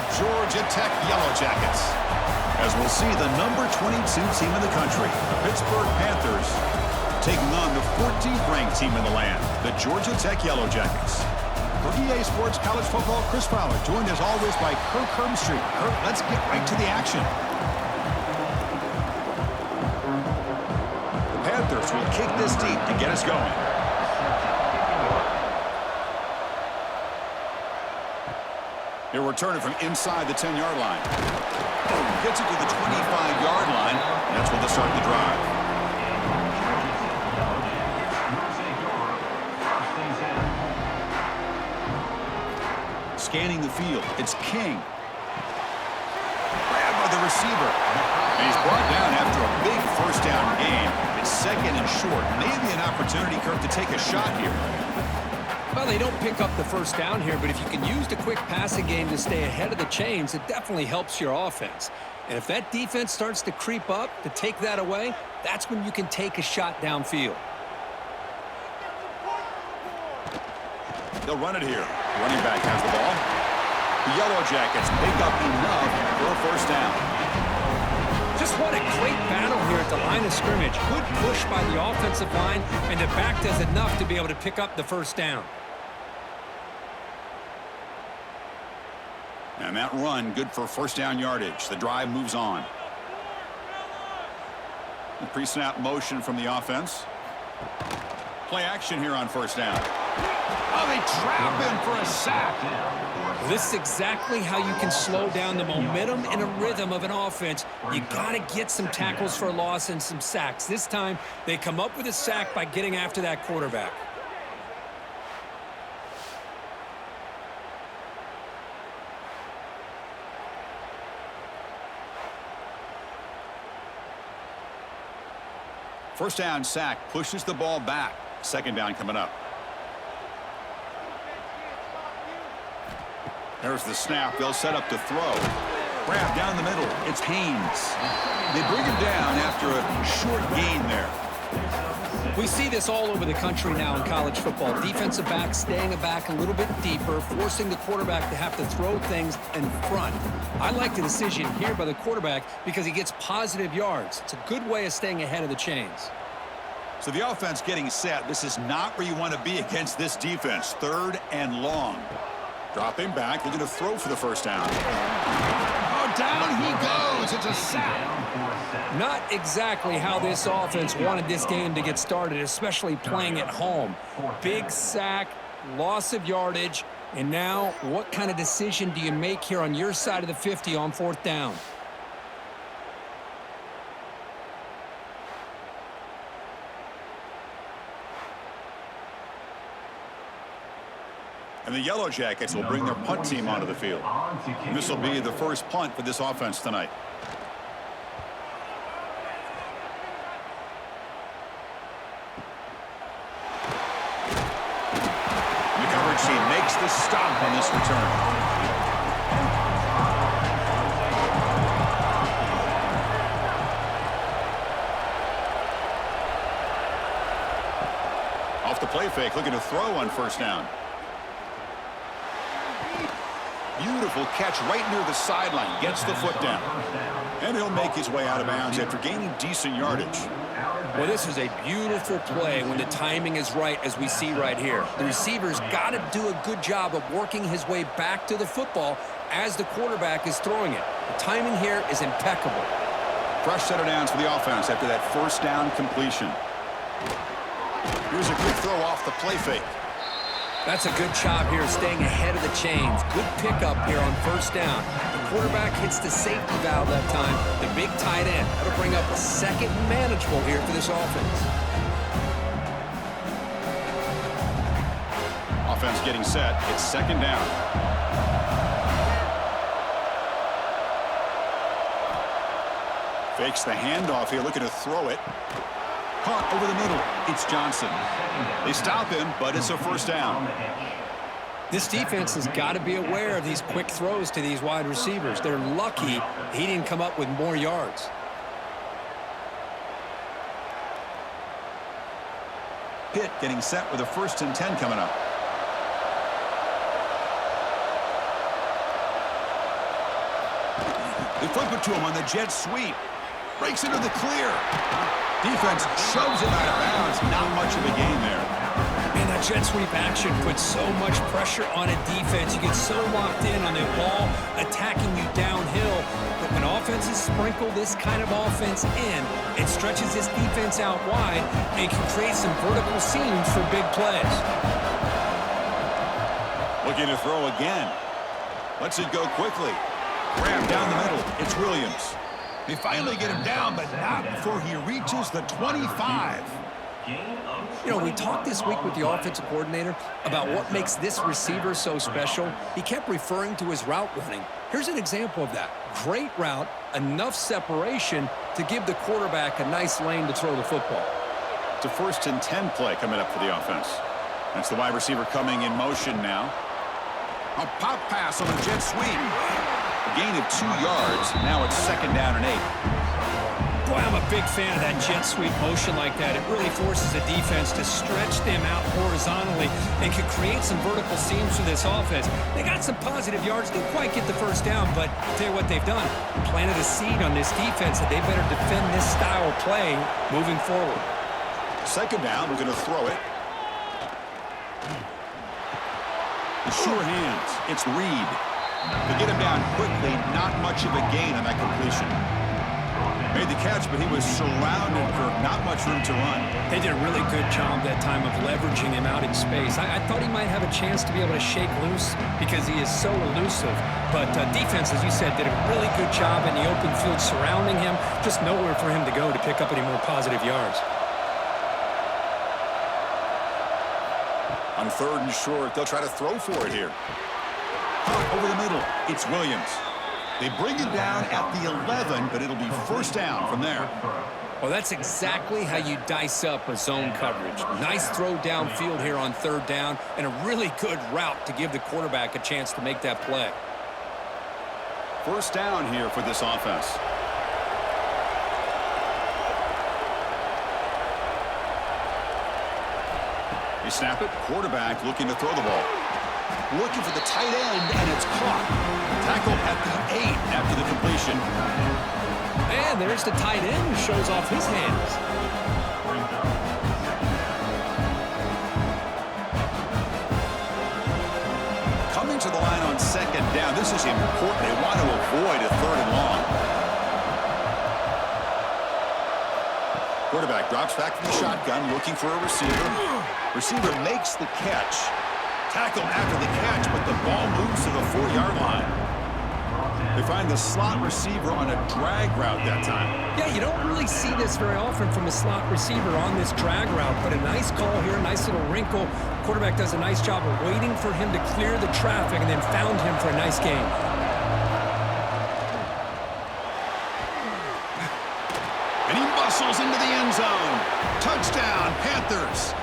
the Georgia Tech Yellow Jackets. As we'll see, the number 22 team in the country, the Pittsburgh Panthers, taking on the 14th ranked team in the land, the Georgia Tech Yellow Jackets. For EA Sports College Football, Chris Fowler, joined as always by Kirk Hermstreet. Kirk, let's get right to the action. The Panthers will kick this deep to get us going. He'll return it from inside the 10-yard line. Gets it to the 25-yard line. And that's where they'll start the drive. Scanning the field, it's King. Grabbed by the receiver. And he's brought down after a big first down gain. It's second and short. Maybe an opportunity, Kirk, to take a shot here. Well, they don't pick up the first down here, but if you can use the quick passing game to stay ahead of the chains, it definitely helps your offense. And if that defense starts to creep up to take that away, that's when you can take a shot downfield. They'll run it here. Running back has the ball. The Yellow Jackets pick up enough for a first down. Just what a great battle here at the line of scrimmage. Good push by the offensive line, and the back does enough to be able to pick up the first down. And that run, good for first down yardage. The drive moves on. The pre-snap motion from the offense. Play action here on first down. Oh, they trap him for a sack. This is exactly how you can slow down the momentum and a rhythm of an offense. You got to get some tackles for a loss and some sacks. This time, they come up with a sack by getting after that quarterback. First down sack pushes the ball back. Second down coming up. There's the snap. They'll set up to throw. Grab down the middle. It's Haynes. They bring him down after a short gain there. We see this all over the country now in college football. Defensive backs staying back a little bit deeper, forcing the quarterback to have to throw things in front. I like the decision here by the quarterback because he gets positive yards. It's a good way of staying ahead of the chains. So the offense getting set. This is not where you want to be against this defense. Third and long. Dropping back. They're going to throw for the first down. Oh, down he goes. It's a sack. Not exactly how this offense wanted this game to get started, especially playing at home. Big sack, loss of yardage, and now what kind of decision do you make here on your side of the 50 on fourth down? And the Yellow Jackets will bring their punt team onto the field. And this will be the first punt for this offense tonight. The coverage team makes the stop on this return. Off the play fake, looking to throw on first down. Beautiful catch right near the sideline. Gets the foot down. And he'll make his way out of bounds after gaining decent yardage. Well, this is a beautiful play when the timing is right, as we see right here. The receiver's got to do a good job of working his way back to the football as the quarterback is throwing it. The timing here is impeccable. Fresh set of downs for the offense after that first down completion. Here's a quick throw off the play fake. That's a good job here, staying ahead of the chains. Good pickup here on first down. The quarterback hits the safety valve that time. The big tight end. That'll bring up a second and manageable here for this offense. Offense getting set. It's second down. Fakes the handoff here, looking to throw it. Caught over the middle. It's Johnson. They stop him, but it's a first down. This defense has got to be aware of these quick throws to these wide receivers. They're lucky he didn't come up with more yards. Pitt getting set with a 1st and 10 coming up. They flip it to him on the jet sweep. Breaks into the clear. Defense shoves him out of bounds. Not much of a gain there. And that jet sweep action puts so much pressure on a defense. You get so locked in on the ball attacking you downhill. But when offenses sprinkle this kind of offense in, it stretches this defense out wide and can create some vertical seams for big plays. Looking to throw again. Lets it go quickly. Grab down the middle. It's Williams. They finally get him down, but not before he reaches the 25. You know, we talked this week with the offensive coordinator about what makes this receiver so special. He kept referring to his route running. Here's an example of that. Great route, enough separation to give the quarterback a nice lane to throw the football. It's a 1st and 10 play coming up for the offense. That's the wide receiver coming in motion now. A pop pass on the jet sweep. A gain of 2 yards. Now it's 2nd down and 8. Boy, I'm a big fan of that jet sweep motion like that. It really forces the defense to stretch them out horizontally and can create some vertical seams for this offense. They got some positive yards. Didn't quite get the 1st down, but I'll tell you what they've done. Planted a seed on this defense that they better defend this style of play moving forward. 2nd down, we're going to throw it. The sure hands. It's Reed. To get him down quickly, not much of a gain on that completion. Made the catch, but he was surrounded for not much room to run. They did a really good job that time of leveraging him out in space. I thought he might have a chance to be able to shake loose because he is so elusive. But defense, as you said, did a really good job in the open field surrounding him. Just nowhere for him to go to pick up any more positive yards. On 3rd and short, they'll try to throw for it here. Over the middle, it's Williams. They bring it down at the 11, but it'll be 1st down from there. Well, that's exactly how you dice up a zone coverage. Nice throw downfield here on 3rd down, and a really good route to give the quarterback a chance to make that play. 1st down here for this offense. They snap it. Quarterback looking to throw the ball. Looking for the tight end, and it's caught. Tackle at the 8 after the completion. And there's the tight end who shows off his hands. Coming to the line on 2nd down. This is important. They want to avoid a 3rd and long. Quarterback drops back from the shotgun, looking for a receiver. Receiver makes the catch. Tackle after the catch, but the ball moves to the 4-yard line. They find the slot receiver on a drag route that time. Yeah, you don't really see this very often from a slot receiver on this drag route, but a nice call here, a nice little wrinkle. Quarterback does a nice job of waiting for him to clear the traffic and then found him for a nice gain. And he muscles into the end zone. Touchdown, Panthers.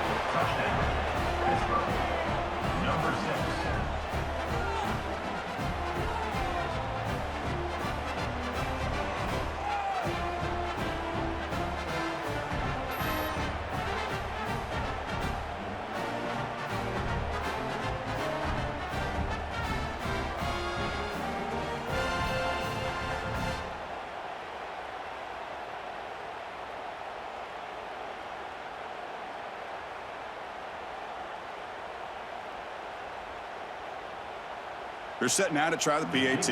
They're set now to try the PAT.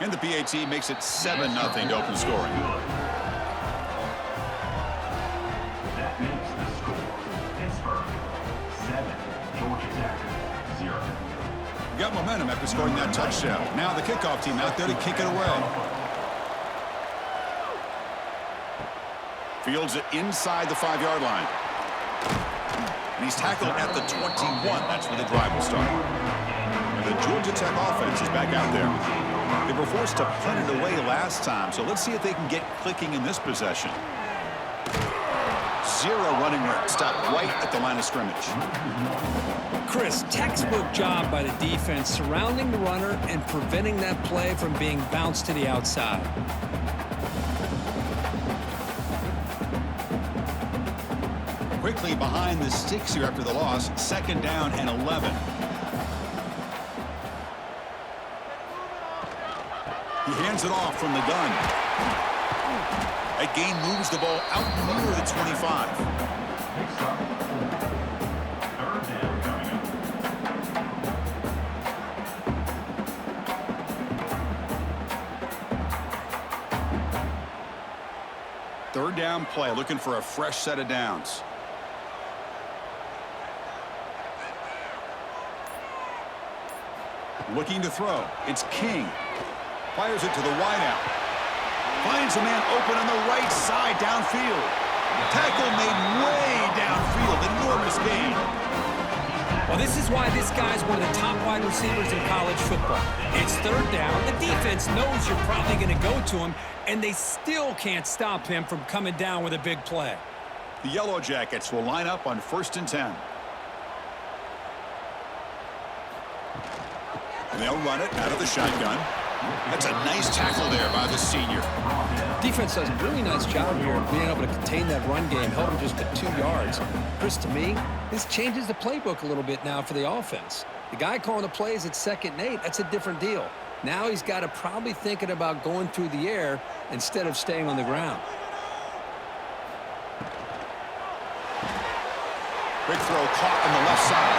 And the PAT makes it 7-0 to open scoring. That makes the score Pittsburgh 7, Georgia Tech 0. Got momentum after scoring that touchdown. Now the kickoff team out there to kick it away. Fields it inside the 5-yard line. And he's tackled at the 21. That's where the drive will start. And the Georgia Tech offense is back out there. They were forced to punt it away last time, so let's see if they can get clicking in this possession. 0 running room. Stopped right at the line of scrimmage. Chris, textbook job by the defense surrounding the runner and preventing that play from being bounced to the outside. Quickly behind the sticks here after the loss. 2nd down and 11. Hands it off from the gun. That gain moves the ball out near the 25. Next up, 3rd down coming up. Third down play, looking for a fresh set of downs. Looking to throw. It's King. Fires it to the wideout. Finds a man open on the right side downfield. Tackle made way downfield. Enormous gain. Well, this is why this guy's one of the top wide receivers in college football. It's 3rd down. The defense knows you're probably going to go to him, and they still can't stop him from coming down with a big play. The Yellow Jackets will line up on 1st and 10. And they'll run it out of the shotgun. That's a nice tackle there by the senior. Defense does a really nice job here of being able to contain that run game, held him just at 2 yards. Chris, to me, this changes the playbook a little bit now for the offense. The guy calling the plays at 2nd and 8, that's a different deal. Now he's got to probably thinking about going through the air instead of staying on the ground. Big throw caught on the left side.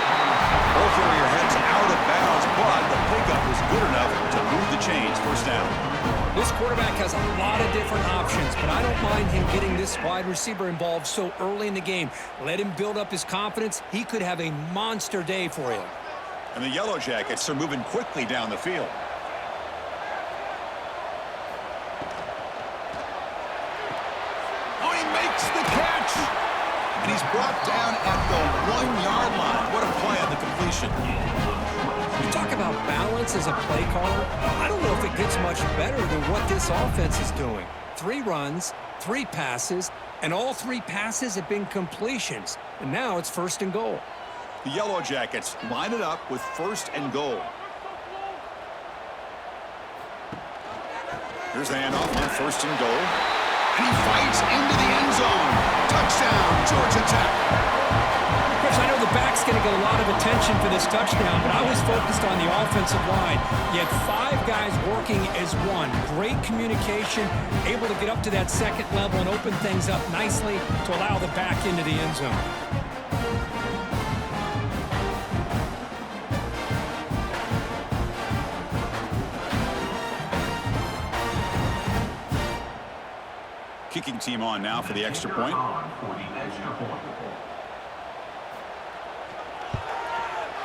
Ball carrier heads out of bounds, but the pickup was good enough to move the chains. 1st down. This quarterback has a lot of different options, but I don't mind him getting this wide receiver involved so early in the game. Let him build up his confidence. He could have a monster day for you. And the Yellow Jackets are moving quickly down the field. Oh, he makes the catch! And he's brought down at the 1-yard line. What a play on the completion. You talk about balance as a play caller. I don't know if it gets much better than what this offense is doing. 3 runs, 3 passes, and all 3 passes have been completions. And now it's 1st and goal. The Yellow Jackets line it up with 1st and goal. Here's the handoff on 1st and goal. And he fights into the end zone. Touchdown, Georgia Tech. Chris, I know the back's going to get a lot of attention for this touchdown, but I was focused on the offensive line. You had 5 guys working as one. Great communication, able to get up to that 2nd level and open things up nicely to allow the back into the end zone. Kicking team on now for the extra point.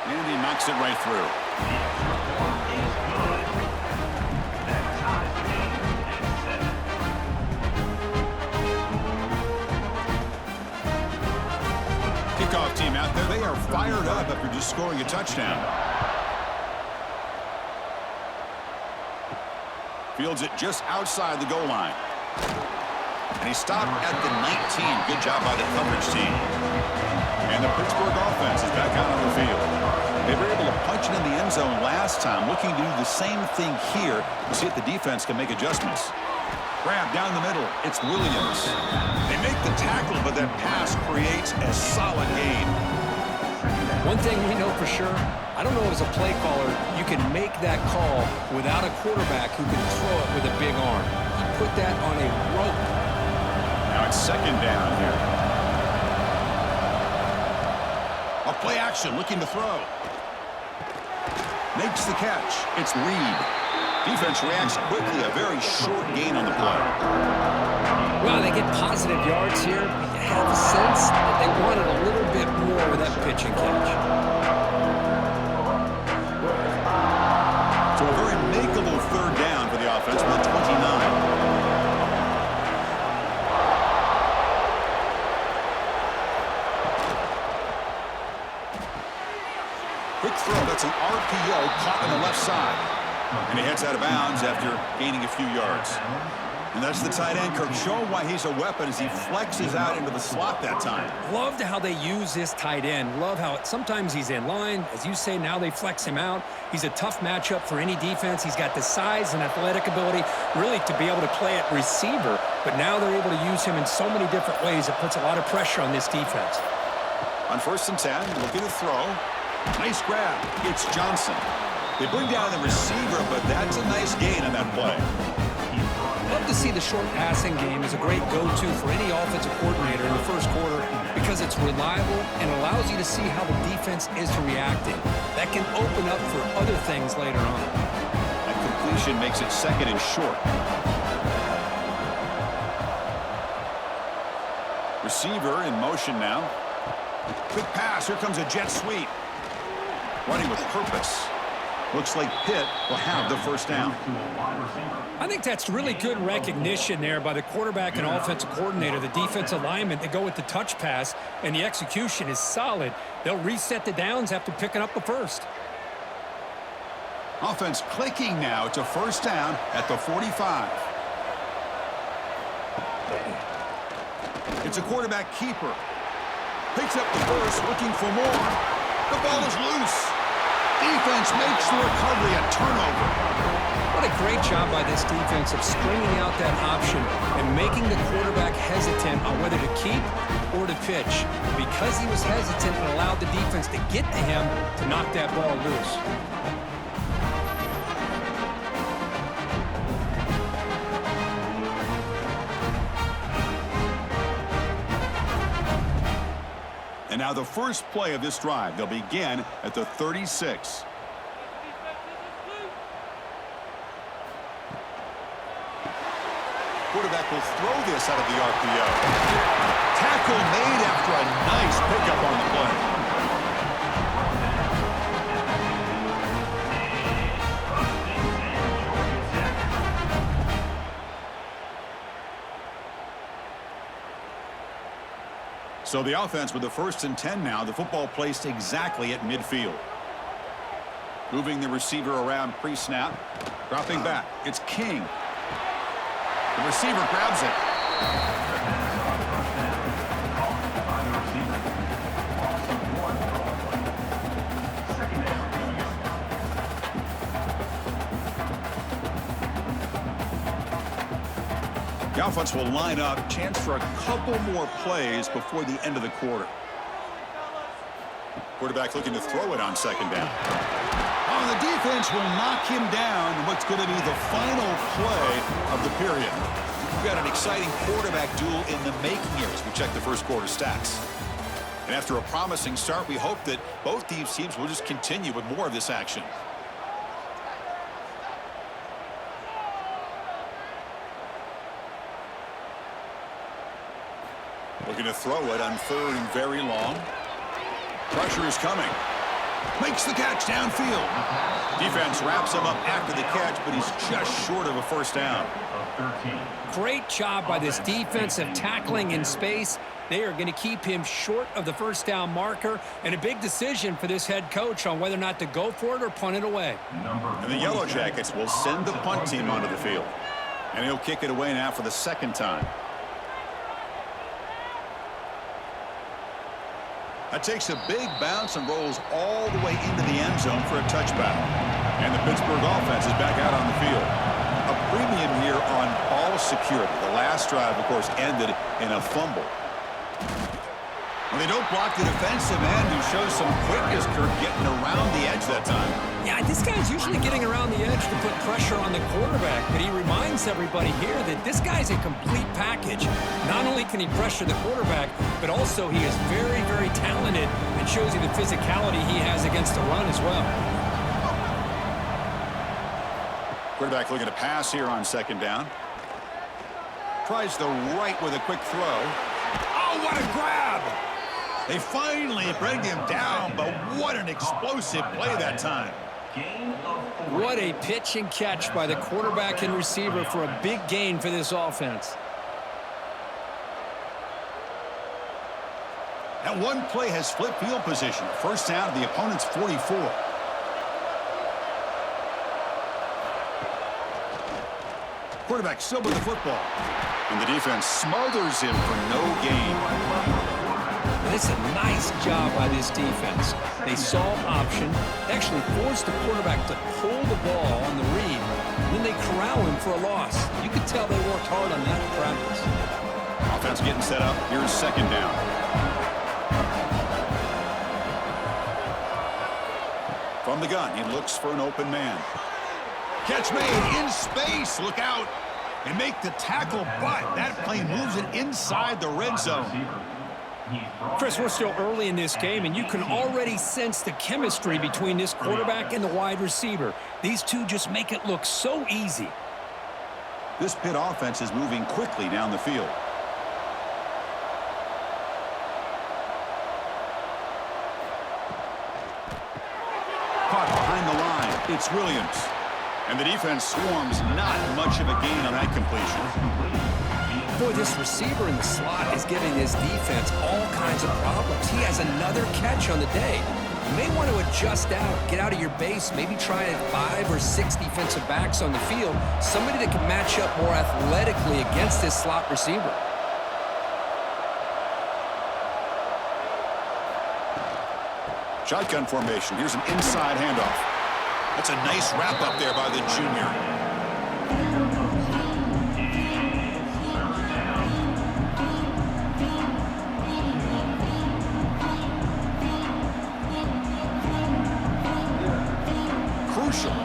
And he knocks it right through. Kickoff team out there. They are fired up after just scoring a touchdown. Fields it just outside the goal line. And he stopped at the 19. Good job by the coverage team. And the Pittsburgh offense is back out on the field. They were able to punch it in the end zone last time, looking to do the same thing here to see if the defense can make adjustments. Grab down the middle. It's Williams. They make the tackle, but that pass creates a solid gain. One thing we know for sure, I don't know as a play caller, you can make that call without a quarterback who can throw it with a big arm. He put that on a rope. Now it's 2nd down here. A play action, looking to throw. Makes the catch. It's Reed. Defense reacts quickly. A very short gain on the play. Well, they get positive yards here. You have a sense that they wanted a little bit more with that pitch and catch. So a very makeable 3rd down for the offense with 29. Quick throw. That's an RPO caught on the left side. And he heads out of bounds after gaining a few yards. And that's the tight end, Kirk, showing why he's a weapon as he flexes out into the slot that time. Loved how they use this tight end. Love how sometimes he's in line. As you say, now they flex him out. He's a tough matchup for any defense. He's got the size and athletic ability really to be able to play at receiver. But now they're able to use him in so many different ways. It puts a lot of pressure on this defense. On 1st and 10, looking to throw. Nice grab. It's Johnson. They bring down the receiver, but that's a nice gain on that play. love to see the short passing game as a great go-to for any offensive coordinator in the first quarter because it's reliable and allows you to see how the defense is reacting. That can open up for other things later on. That completion makes it 2nd and short. Receiver in motion now. Quick pass. Here comes a jet sweep. Running with purpose. Looks like Pitt will have the first down. I think that's really good recognition there by the quarterback and offensive coordinator, the defensive lineman, to go with the touch pass, and the execution is solid. They'll reset the downs after picking up the first. Offense clicking now to first down at the 45. It's a quarterback keeper. Picks up the first, looking for more. The ball is loose. Defense makes the recovery a turnover. What a great job by this defense of stringing out that option and making the quarterback hesitant on whether to keep or to pitch. Because he was hesitant and allowed the defense to get to him to knock that ball loose. And now the first play of this drive. They'll begin at the 36. Quarterback will throw this out of the RPO. Tackle made after a nice pickup on the play. So the offense with the 1st and 10 now. The football placed exactly at midfield. Moving the receiver around pre-snap. Dropping back. It's King. The receiver grabs it. The offense will line up. Chance for a couple more plays before the end of the quarter. Quarterback looking to throw it on 2nd down. Oh, the defense will knock him down in what's going to be the final play of the period. We've got an exciting quarterback duel in the making here as we check the first quarter stats. And after a promising start, we hope that both these teams will just continue with more of this action. Looking to throw it on 3rd and very long. Pressure is coming. Makes the catch downfield. Defense wraps him up after the catch, but he's just short of a first down. Great job by this defensive tackling in space. They are going to keep him short of the first down marker, and a big decision for this head coach on whether or not to go for it or punt it away. And the Yellow Jackets will send the punt team onto the field. And he'll kick it away now for the 2nd time. That takes a big bounce and rolls all the way into the end zone for a touchback. And the Pittsburgh offense is back out on the field. A premium here on ball security. The last drive, of course, ended in a fumble. And they don't block the defensive end, who shows some quickness, Kirk, getting around the edge that time. Yeah, this guy's usually getting around the edge to put pressure on the quarterback, but he reminds everybody here that this guy's a complete package. Not only can he pressure the quarterback, but also he is very, very talented and shows you the physicality he has against the run as well. Quarterback looking to pass here on 2nd down. Tries the right with a quick throw. Oh, what a grab! They finally bring him down, but what an explosive play that time. What a pitch and catch by the quarterback and receiver for a big gain for this offense. That one play has flipped field position. First down at the opponent's 44. Quarterback still with the football. And the defense smothers him for no gain. This is a nice job by this defense. They saw option, actually forced the quarterback to pull the ball on the read, and then they corral him for a loss. You could tell they worked hard on that in practice. Offense getting set up. Here's 2nd down. From the gun, he looks for an open man. Catch made in space. Look out. and make the tackle, but that play moves it inside the red zone. Chris, we're still early in this game, and you can already sense the chemistry between this quarterback and the wide receiver. These two just make it look so easy. This Pitt offense is moving quickly down the field. Caught behind the line. It's Williams. And the defense swarms. Not much of a gain on that completion. Boy, this receiver in the slot is giving his defense all kinds of problems. He has another catch on the day. You may want to adjust out, get out of your base, maybe try 5 or 6 defensive backs on the field, somebody that can match up more athletically against this slot receiver. Shotgun formation. Here's an inside handoff. That's a nice wrap up there by the junior.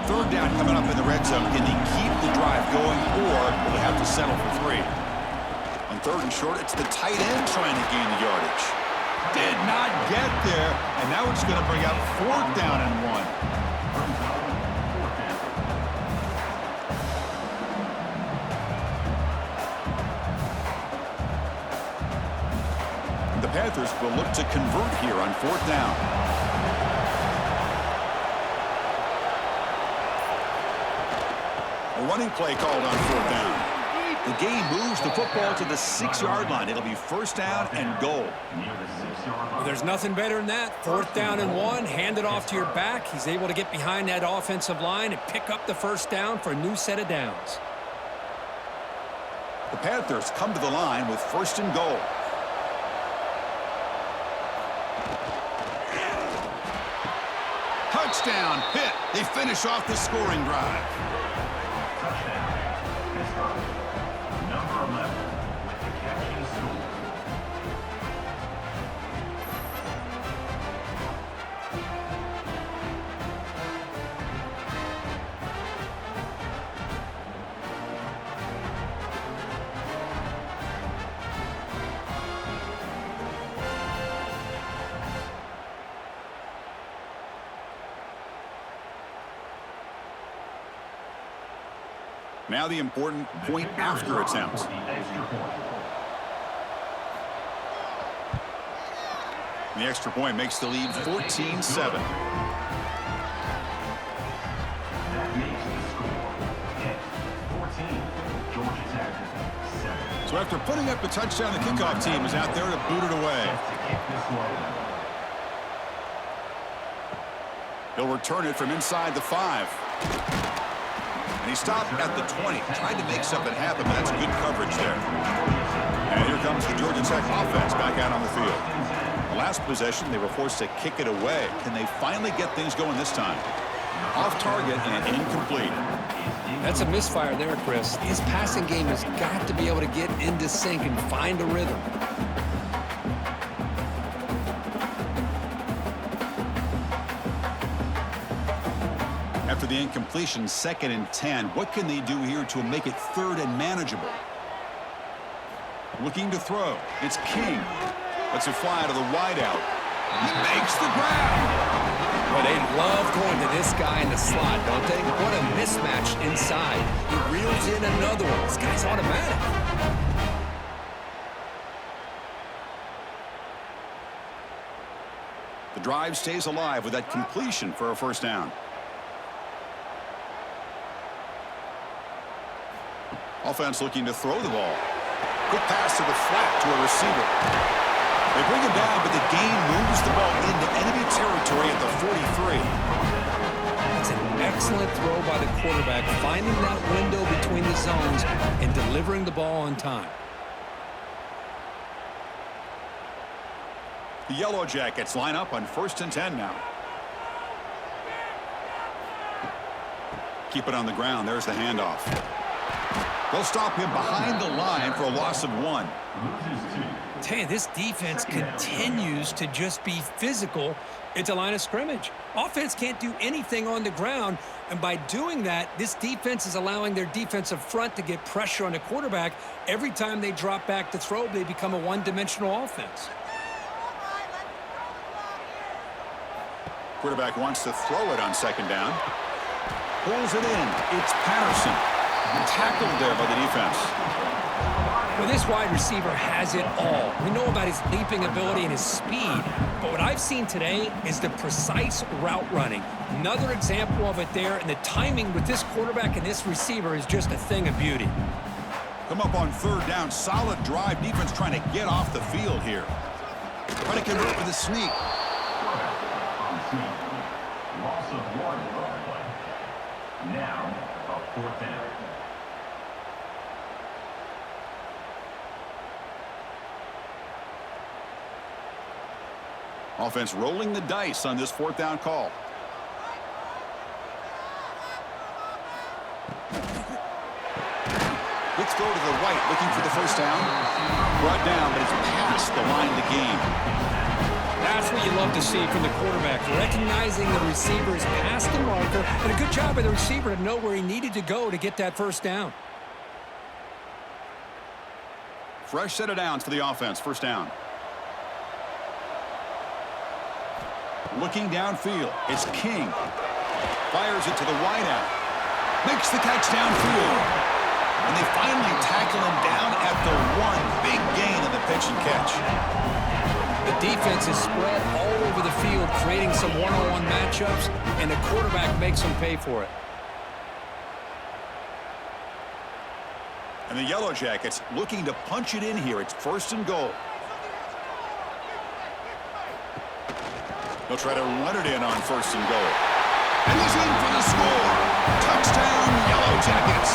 Third down coming up in the red zone. Can he keep the drive going, or will he have to settle for 3? On 3rd and short, it's the tight end trying to gain the yardage. Did not get there, and now it's going to bring out 4th down and 1. The Panthers will look to convert here on 4th down. A running play called on 4th down. The game moves the football to the 6-yard line. It'll be 1st down and goal. Well, there's nothing better than that. 4th down and 1. Hand it off to your back. He's able to get behind that offensive line and pick up the 1st down for a new set of downs. The Panthers come to the line with 1st and goal. Touchdown, Pitt. They finish off the scoring drive. Number 11 with the catch and score. Now the important point after attempt. The extra point makes the lead 14-7. That makes the score. Pitt 14, Georgia Tech 7. So after putting up a touchdown, the kickoff team is out there to boot it away. He'll return it from inside the 5. And he stopped at the 20, tried to make something happen, but that's good coverage there. And here comes the Georgia Tech offense back out on the field. The last possession, they were forced to kick it away. Can they finally get things going this time? Off target and incomplete. That's a misfire there, Chris. His passing game has got to be able to get into sync and find a rhythm. After the incompletion, 2nd and 10. What can they do here to make it 3rd and manageable? Looking to throw. It's King. Lets it fly to the wideout. He makes the grab. Well, they love going to this guy in the slot, don't they? What a mismatch inside. He reels in another one. This guy's automatic. The drive stays alive with that completion for a 1st down. Offense looking to throw the ball. Quick pass to the flat to a receiver. They bring him down, but the gain moves the ball into enemy territory at the 43. It's an excellent throw by the quarterback, finding that window between the zones and delivering the ball on time. The Yellow Jackets line up on 1st and 10 now. Keep it on the ground. There's the handoff. They'll stop him behind the line for a loss of 1. Tell you, this defense continues to just be physical at the line of scrimmage. Offense can't do anything on the ground, and by doing that, this defense is allowing their defensive front to get pressure on the quarterback. Every time they drop back to throw, they become a one-dimensional offense. Quarterback wants to throw it on second down. Pulls it in. It's Patterson. Tackled there by the defense. Well, this wide receiver has it all. We know about his leaping ability and his speed, but what I've seen today is the precise route running. Another example of it there, and the timing with this quarterback and this receiver is just a thing of beauty. Come up on third down. Solid drive. Defense trying to get off the field here. Trying to convert with a sneak. Loss of 1 on the play. Now, a 4th down. Offense rolling the dice on this 4th down call. Quick throw to the right, looking for the first down. Brought down, but it's past the line to gain. That's what you love to see from the quarterback, recognizing the receiver is past the marker, and a good job by the receiver to know where he needed to go to get that first down. Fresh set of downs for the offense. First down. Looking downfield, it's King. Fires it to the wideout. Makes the catch downfield. And they finally tackle him down at the 1. Big gain in the pitch and catch. The defense is spread all over the field, creating some one-on-one matchups, and the quarterback makes them pay for it. And the Yellow Jackets looking to punch it in here. It's 1st and goal. They'll try to run it in on 1st and goal. And he's in for the score. Touchdown, Yellow Jackets.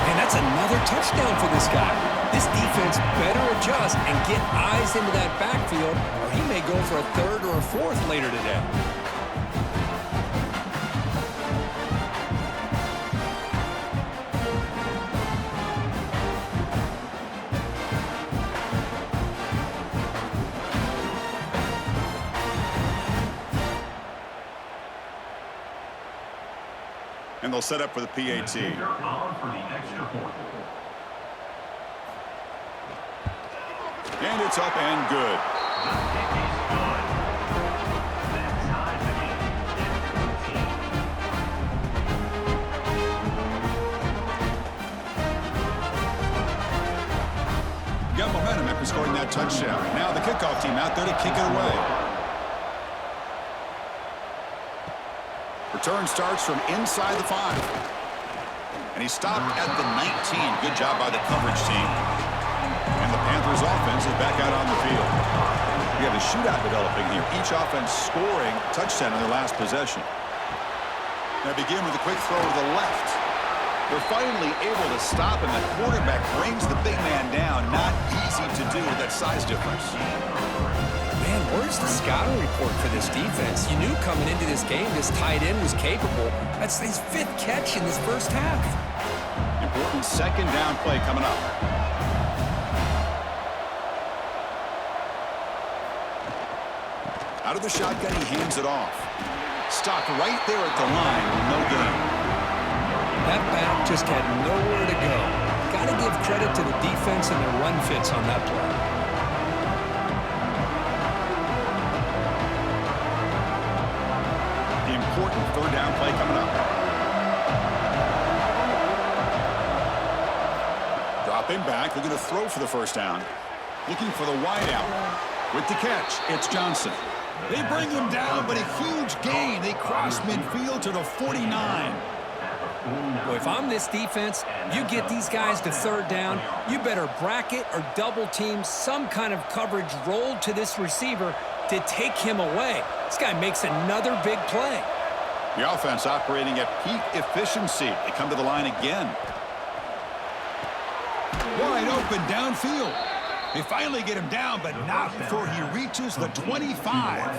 And that's another touchdown for this guy. This defense better adjust and get eyes into that backfield, or he may go for a 3rd or a 4th later today. And they'll set up for the PAT. And it's up and good. Got momentum after scoring that touchdown. Now the kickoff team out there to kick it away. Return starts from inside the 5. And he stopped at the 19. Good job by the coverage team. And the Panthers offense is back out on the field. We have a shootout developing here. Each offense scoring a touchdown in their last possession. Now begin with a quick throw to the left. They're finally able to stop him. The quarterback brings the big man down. Not easy to do with that size difference. Man, where's the scouting report for this defense? You knew coming into this game this tight end was capable. That's his 5th catch in this first half. Important 2nd down play coming up. Out of the shotgun, he hands it off. Stopped right there at the line, no gain. That back just had nowhere to go. Got to give credit to the defense and their run fits on that play. Important 3rd down play coming up. Dropping back, looking to throw for the first down. Looking for the wideout. With the catch, it's Johnson. They bring him down, but a huge gain. They cross midfield to the 49. Well, if I'm this defense, you get these guys to 3rd down, you better bracket or double team some kind of coverage rolled to this receiver to take him away. This guy makes another big play. The offense operating at peak efficiency. They come to the line again. Wide open downfield. They finally get him down, but not before he reaches the 25.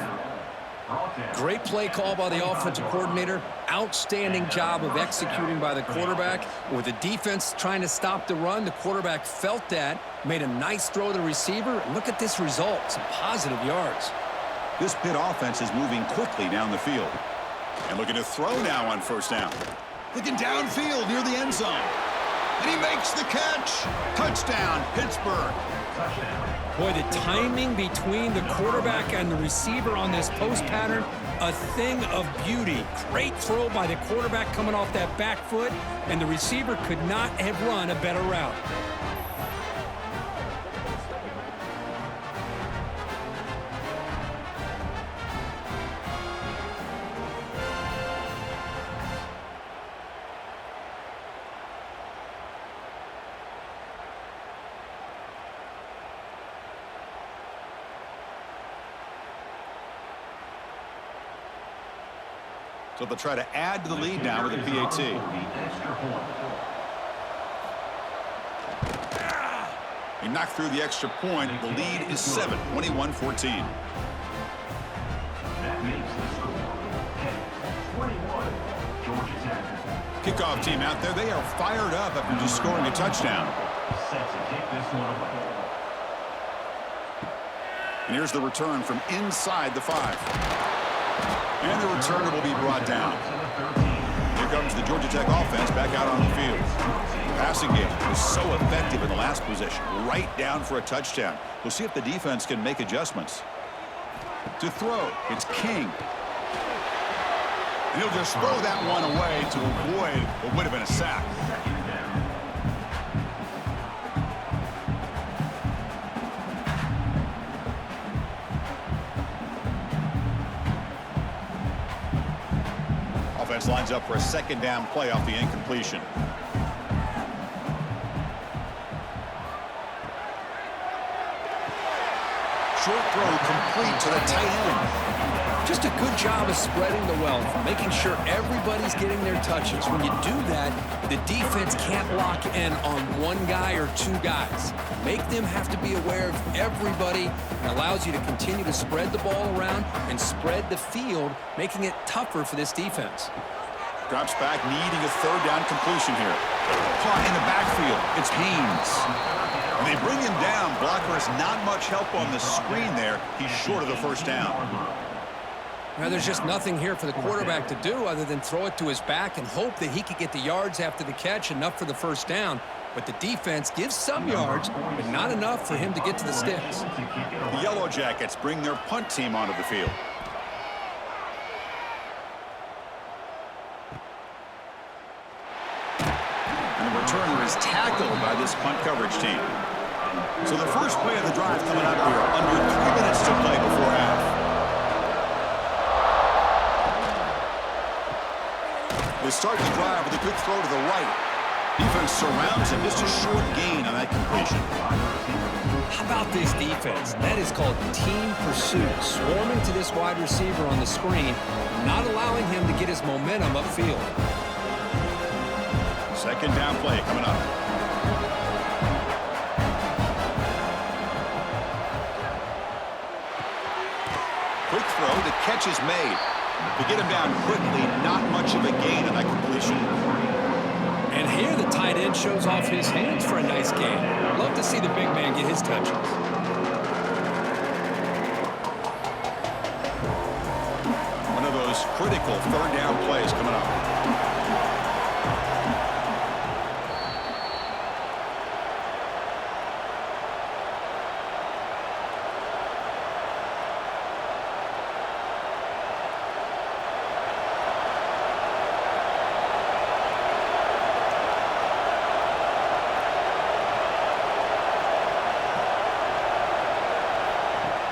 Brought down. Great play call by the offensive coordinator. Outstanding job of executing by the quarterback. With the defense trying to stop the run, the quarterback felt that, made a nice throw to the receiver. And look at this result, some positive yards. This Pitt offense is moving quickly down the field. And looking to throw now on first down. Looking downfield near the end zone. And he makes the catch. Touchdown, Pittsburgh. Touchdown. Boy, the timing between the quarterback and the receiver on this post pattern, a thing of beauty. Great throw by the quarterback coming off that back foot, and the receiver could not have run a better route. So they'll try to add to the lead now with a PAT. The extra point. He knocked through the extra point. The lead is 7, 21-14. That makes the score 10-21. Georgia Tech. Kickoff team out there. They are fired up after just scoring a touchdown. Set to kick this one away. And here's the return from inside the 5. And the returner will be brought down. Here comes the Georgia Tech offense back out on the field. Passing game was so effective in the last possession. Right down for a touchdown. We'll see if the defense can make adjustments. To throw, it's King. And he'll just throw that one away to avoid what would have been a sack. Offense lines up for a second down play off the incompletion. Short throw complete to the tight end. Just a good job of spreading the wealth, making sure everybody's getting their touches. When you do that, the defense can't lock in on one guy or two guys. Make them have to be aware of everybody. It allows you to continue to spread the ball around and spread the field, making it tougher for this defense. Drops back, needing a third down completion here. Caught in the backfield. It's Haynes. And they bring him down. Blocker has not much help on the screen there. He's short of the first down. Now, there's just nothing here for the quarterback to do other than throw it to his back and hope that he could get the yards after the catch, enough for the first down. But the defense gives some yards, but not enough for him to get to the sticks. The Yellow Jackets bring their punt team onto the field. And the returner is tackled by this punt coverage team. So the first play of the drive coming up here, under 3 minutes to play before half. They start the drive with a good throw to the right. Defense surrounds him. Just a short gain on that completion. How about this defense? That is called team pursuit. Swarming to this wide receiver on the screen, not allowing him to get his momentum upfield. Second down play coming up. Quick throw. The catch is made. To get him down quickly, not much of a gain on that completion. And here the tight end shows off his hands for a nice game. Love to see the big man get his touches. One of those critical third down plays coming up.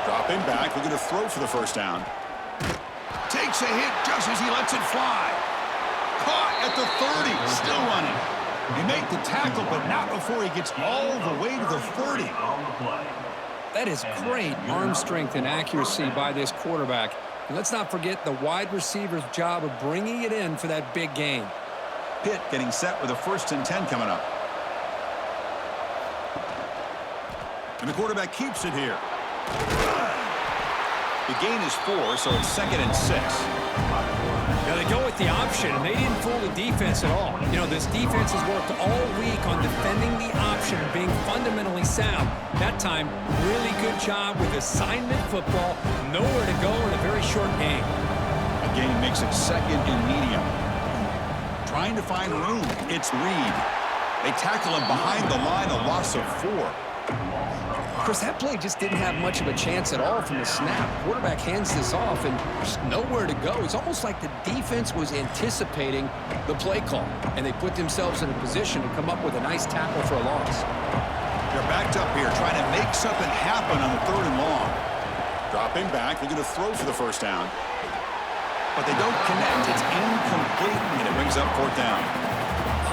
Dropping back, looking to throw for the first down. Takes a hit just as he lets it fly. Caught at the 30, still running. He made the tackle, but not before he gets all the way to the 30. That is great arm strength and accuracy by this quarterback. And let's not forget the wide receiver's job of bringing it in for that big gain. Pitt getting set with a 1st and 10 coming up. And the quarterback keeps it here. The gain is 4, so it's 2nd and 6. Now they go with the option, and they didn't fool the defense at all. You know, this defense has worked all week on defending the option and being fundamentally sound. That time, really good job with assignment football. Nowhere to go in a very short game. A gain makes it 2nd and medium. Trying to find room. It's Reed. They tackle him behind the line, a loss of 4. Chris, that play just didn't have much of a chance at all from the snap. Quarterback hands this off, and there's nowhere to go. It's almost like the defense was anticipating the play call, and they put themselves in a position to come up with a nice tackle for a loss. They're backed up here, trying to make something happen on the 3rd and long. Dropping back, they're going to throw for the 1st down. But they don't connect. It's incomplete, and it brings up 4th down.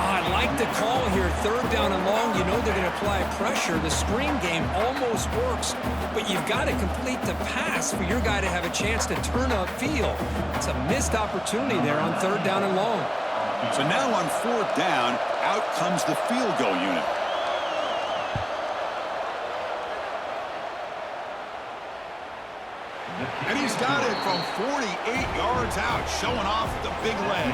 I like the call here, 3rd down and long. You know they're going to apply pressure. The screen game almost works, but you've got to complete the pass for your guy to have a chance to turn upfield. It's a missed opportunity there on 3rd down and long. So now on 4th down, out comes the field goal unit. And he's got it from 48 yards out, showing off the big leg.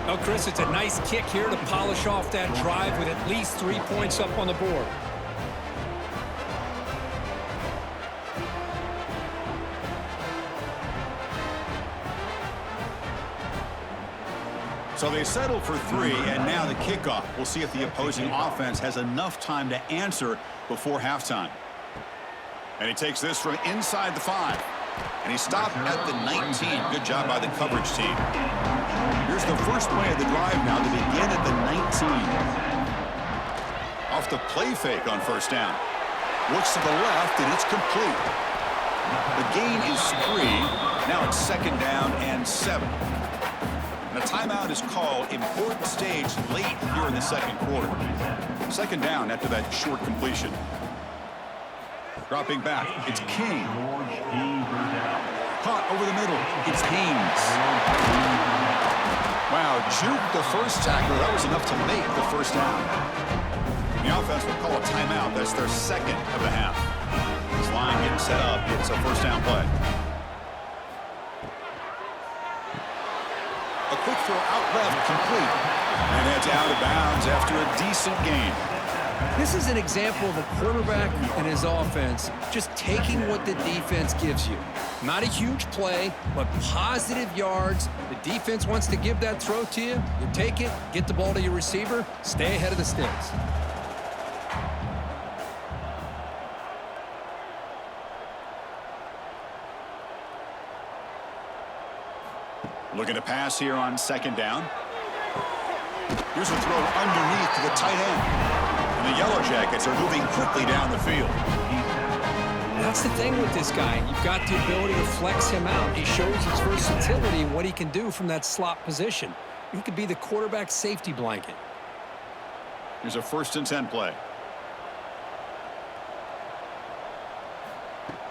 Oh, Chris, it's a nice kick here to polish off that drive with at least 3 points up on the board. So they settle for 3, and now the kickoff. We'll see if the opposing offense has enough time to answer before halftime. And he takes this from inside the 5. And he stopped at the 19. Good job by the coverage team. Here's the first play of the drive now to begin at the 19. Off the play fake on 1st down. Looks to the left, and it's complete. The gain is 3. Now it's 2nd down and 7. And a timeout is called. Important stage late here in the 2nd quarter. 2nd down after that short completion. Dropping back, it's King. Caught over the middle, it's Haynes. Wow, juke the first tackle. That was enough to make the 1st down. The offense will call a timeout. That's their 2nd of the half. This line getting set up. It's a 1st down play. A quick throw out left, complete. And that's out of bounds after a decent gain. This is an example of a quarterback and his offense just taking what the defense gives you. Not a huge play, but positive yards. The defense wants to give that throw to you. You take it, get the ball to your receiver, stay ahead of the sticks. Looking to pass here on 2nd down. Here's a throw underneath to the tight end. And the Yellow Jackets are moving quickly down the field. That's the thing with this guy. You've got the ability to flex him out. He shows his versatility and what he can do from that slot position. He could be the quarterback safety blanket. Here's a 1st and 10 play.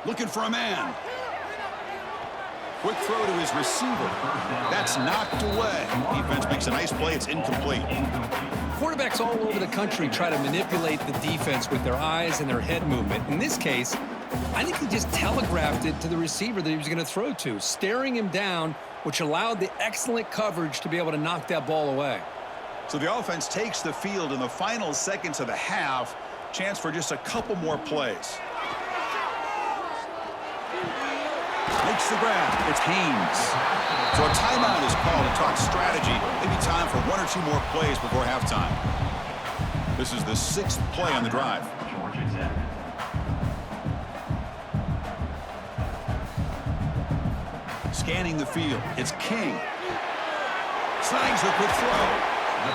Looking for a man. Quick throw to his receiver. That's knocked away. Defense makes a nice play. It's incomplete. Quarterbacks all over the country try to manipulate the defense with their eyes and their head movement. In this case, I think he just telegraphed it to the receiver that he was going to throw to, staring him down, which allowed the excellent coverage to be able to knock that ball away. So the offense takes the field in the final seconds of the half. Chance for just a couple more plays. Makes the grab. It's Haynes. So a timeout is called to talk strategy. Maybe time for 1 or 2 more plays before halftime. This is the 6th play on the drive. Scanning the field. It's King. Snags the quick throw.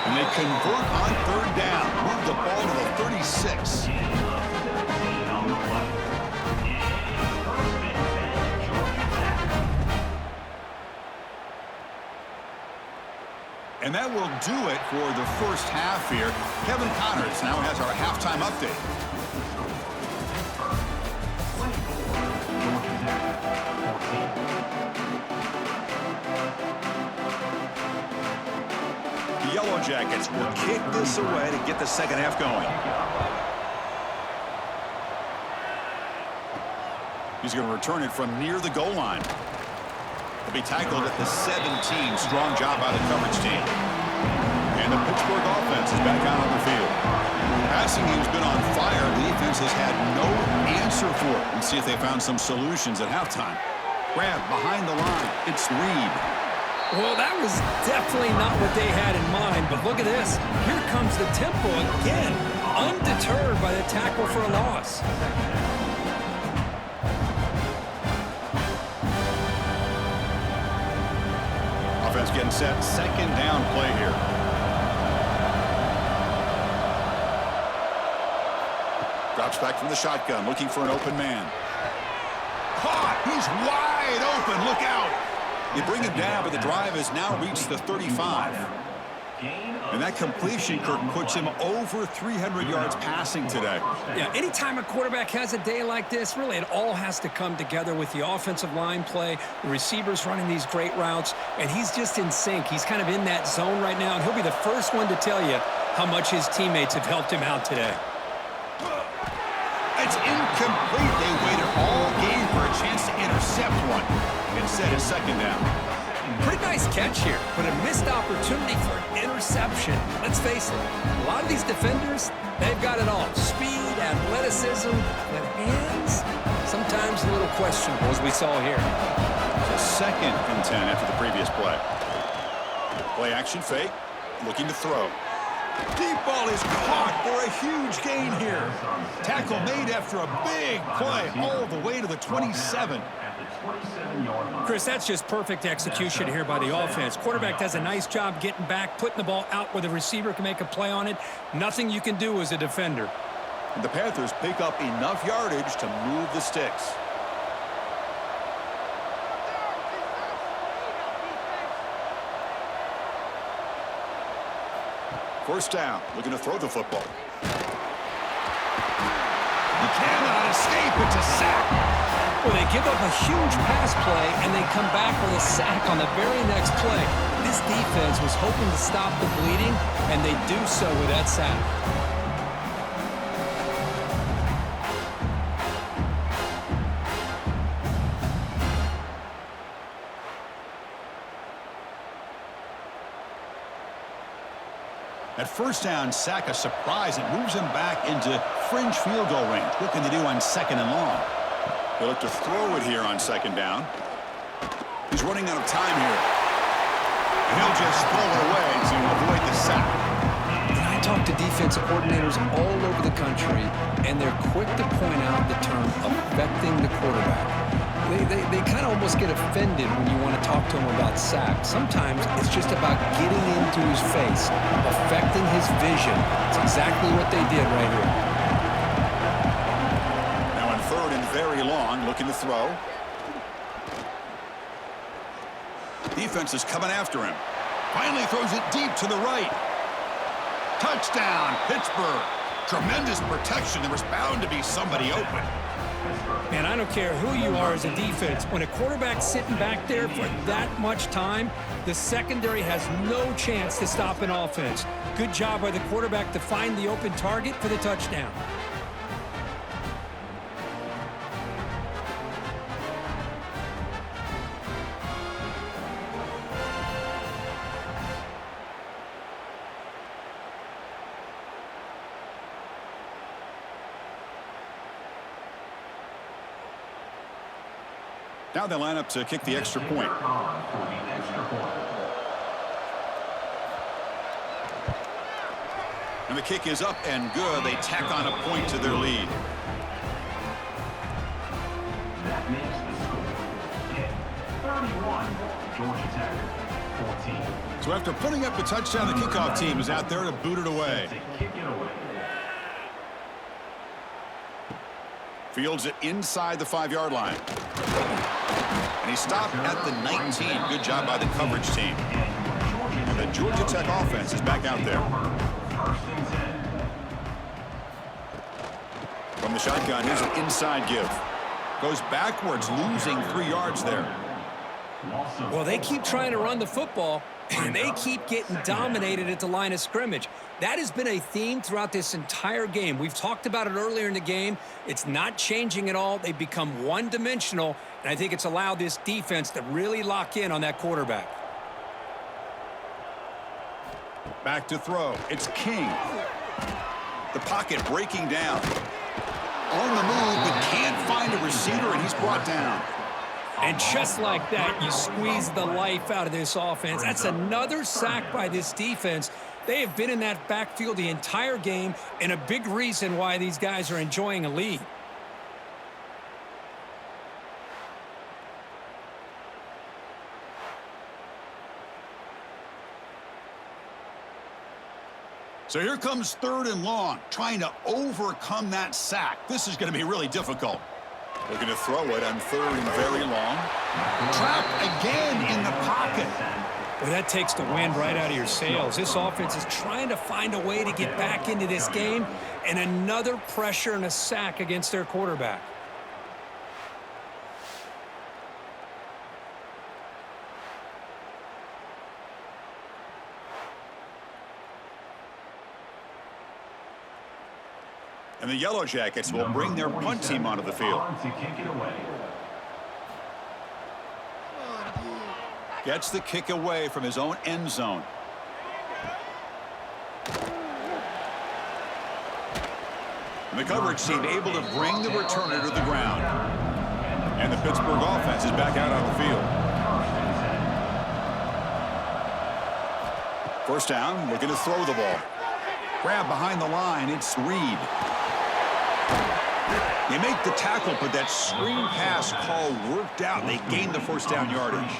And they convert on 3rd down. Move the ball to the 36. And that will do it for the 1st half here. Kevin Connors now has our halftime update. The Yellow Jackets will kick this away to get the 2nd half going. He's going to return it from near the goal line. He'll be tackled at the 17. Strong job by the coverage team. And the Pittsburgh offense is back out on the field. Passing game's been on fire. The defense has had no answer for it. Let's see if they found some solutions at halftime. Grab behind the line. It's Reed. Well, that was definitely not what they had in mind, but look at this. Here comes the tempo again, undeterred by the tackle for a loss. Offense getting set. Second down play here. Drops back from the shotgun, looking for an open man. Caught! He's wide open. Look out! They bring him down, but the drive has now reached the 35. And that completion, Kirk, puts him over 300 yards passing today. Yeah, anytime a quarterback has a day like this, really it all has to come together with the offensive line play, the receivers running these great routes, and he's just in sync. He's kind of in that zone right now, and he'll be the first one to tell you how much his teammates have helped him out today. It's incomplete. They waited all game for a chance to intercept one. Instead, it's second down. Pretty nice catch here, but a missed opportunity for an interception. Let's face it, a lot of these defenders, they've got it all. Speed, athleticism, but hands, sometimes a little questionable, as we saw here. So second and 10 after the previous play. Play action fake, looking to throw. Deep ball is caught for a huge gain here. Tackle made after a big play all the way to the 27. Chris, that's just perfect execution here by the offense. Quarterback does a nice job getting back, putting the ball out where the receiver can make a play on it. Nothing you can do as a defender. The Panthers pick up enough yardage to move the sticks. First down, looking to throw the football. He cannot escape. It's a sack. Well, they give up a huge pass play, and they come back with a sack on the very next play. This defense was hoping to stop the bleeding, and they do so with that sack. At first down, sack a surprise. It moves him back into fringe field goal range. What can they do on second and long? They look to throw it here on second down. He's running out of time here. He'll just throw it away to avoid the sack. And I talk to defensive coordinators all over the country, and they're quick to point out the term affecting the quarterback. They kind of almost get offended when you want to talk to them about sacks. Sometimes it's just about getting into his face, affecting his vision. It's exactly what they did right here. Now on third and very long, looking to throw. Defense is coming after him. Finally throws it deep to the right. Touchdown, Pittsburgh. Tremendous protection. There was bound to be somebody open. Man, I don't care who you are as a defense. When a quarterback's sitting back there for that much time, the secondary has no chance to stop an offense. Good job by the quarterback to find the open target for the touchdown. Now they line up to kick the extra point. And the kick is up and good. They tack on a point to their lead. That makes the score. Pitt 31, Georgia Tech 14. So after putting up a touchdown, the kickoff team is out there to boot it away. Kick it away. Fields it inside the 5-yard line. And he stopped at the 19. Good job by the coverage team. And the Georgia Tech offense is back out there. From the shotgun, here's an inside give. Goes backwards, losing 3 yards there. Well, they keep trying to run the football, And they keep getting dominated at the line of scrimmage. That has been a theme throughout this entire game. We've talked about it earlier in the game. It's not changing at all. They've become one-dimensional, and I think it's allowed this defense to really lock in on that quarterback. Back to throw. It's King. The pocket breaking down. On the move, but can't find a receiver, and he's brought down. And just like that, you squeeze the life out of this offense. That's another sack by this defense. They have been in that backfield the entire game, and a big reason why these guys are enjoying a lead. So here comes 3rd and long, trying to overcome that sack. This is going to be really difficult. Looking to throw it on 3rd and very long. Trapped again in the pocket. Well, that takes the wind right out of your sails. This offense is trying to find a way to get back into this game, and another pressure and a sack against their quarterback. And the Yellow Jackets will bring their punt team onto the field. Gets the kick away from his own end zone. And the coverage team able to bring the returner to the ground. And the Pittsburgh offense is back out on the field. First down, looking to throw the ball. Grab behind the line, it's Reed. They make the tackle, but that screen pass call worked out. They gained the first down yardage.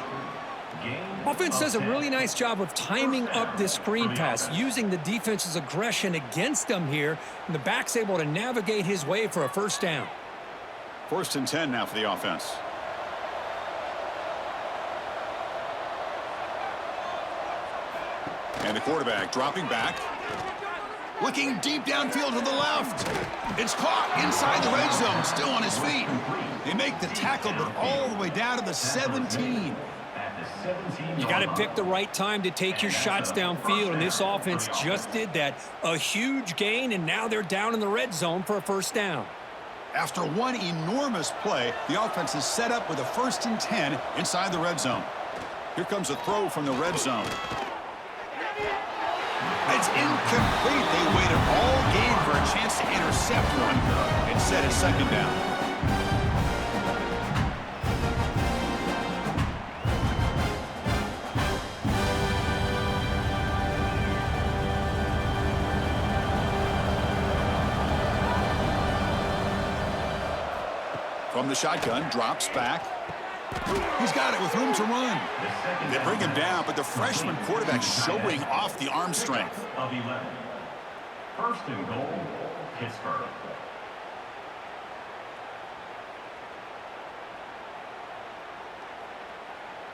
Offense does a really nice job of timing up this screen pass, using the defense's aggression against them here, and the back's able to navigate his way for a first down. 1st and 10 now for the offense. And the quarterback dropping back. Looking deep downfield to the left. It's caught inside the red zone, still on his feet. They make the tackle, but all the way down to the 17. You got to pick the right time to take your shots downfield, and this offense just did that. A huge gain, and now they're down in the red zone for a first down. After one enormous play, the offense is set up with a 1st and 10 inside the red zone. Here comes a throw from the red zone. It's incomplete. They waited all game for a chance to intercept one. Instead, it's 2nd down. From the shotgun, drops back. He's got it with room to run. They bring him down, but the freshman quarterback showing off the arm strength. Of 11. 1st and goal, Pittsburgh.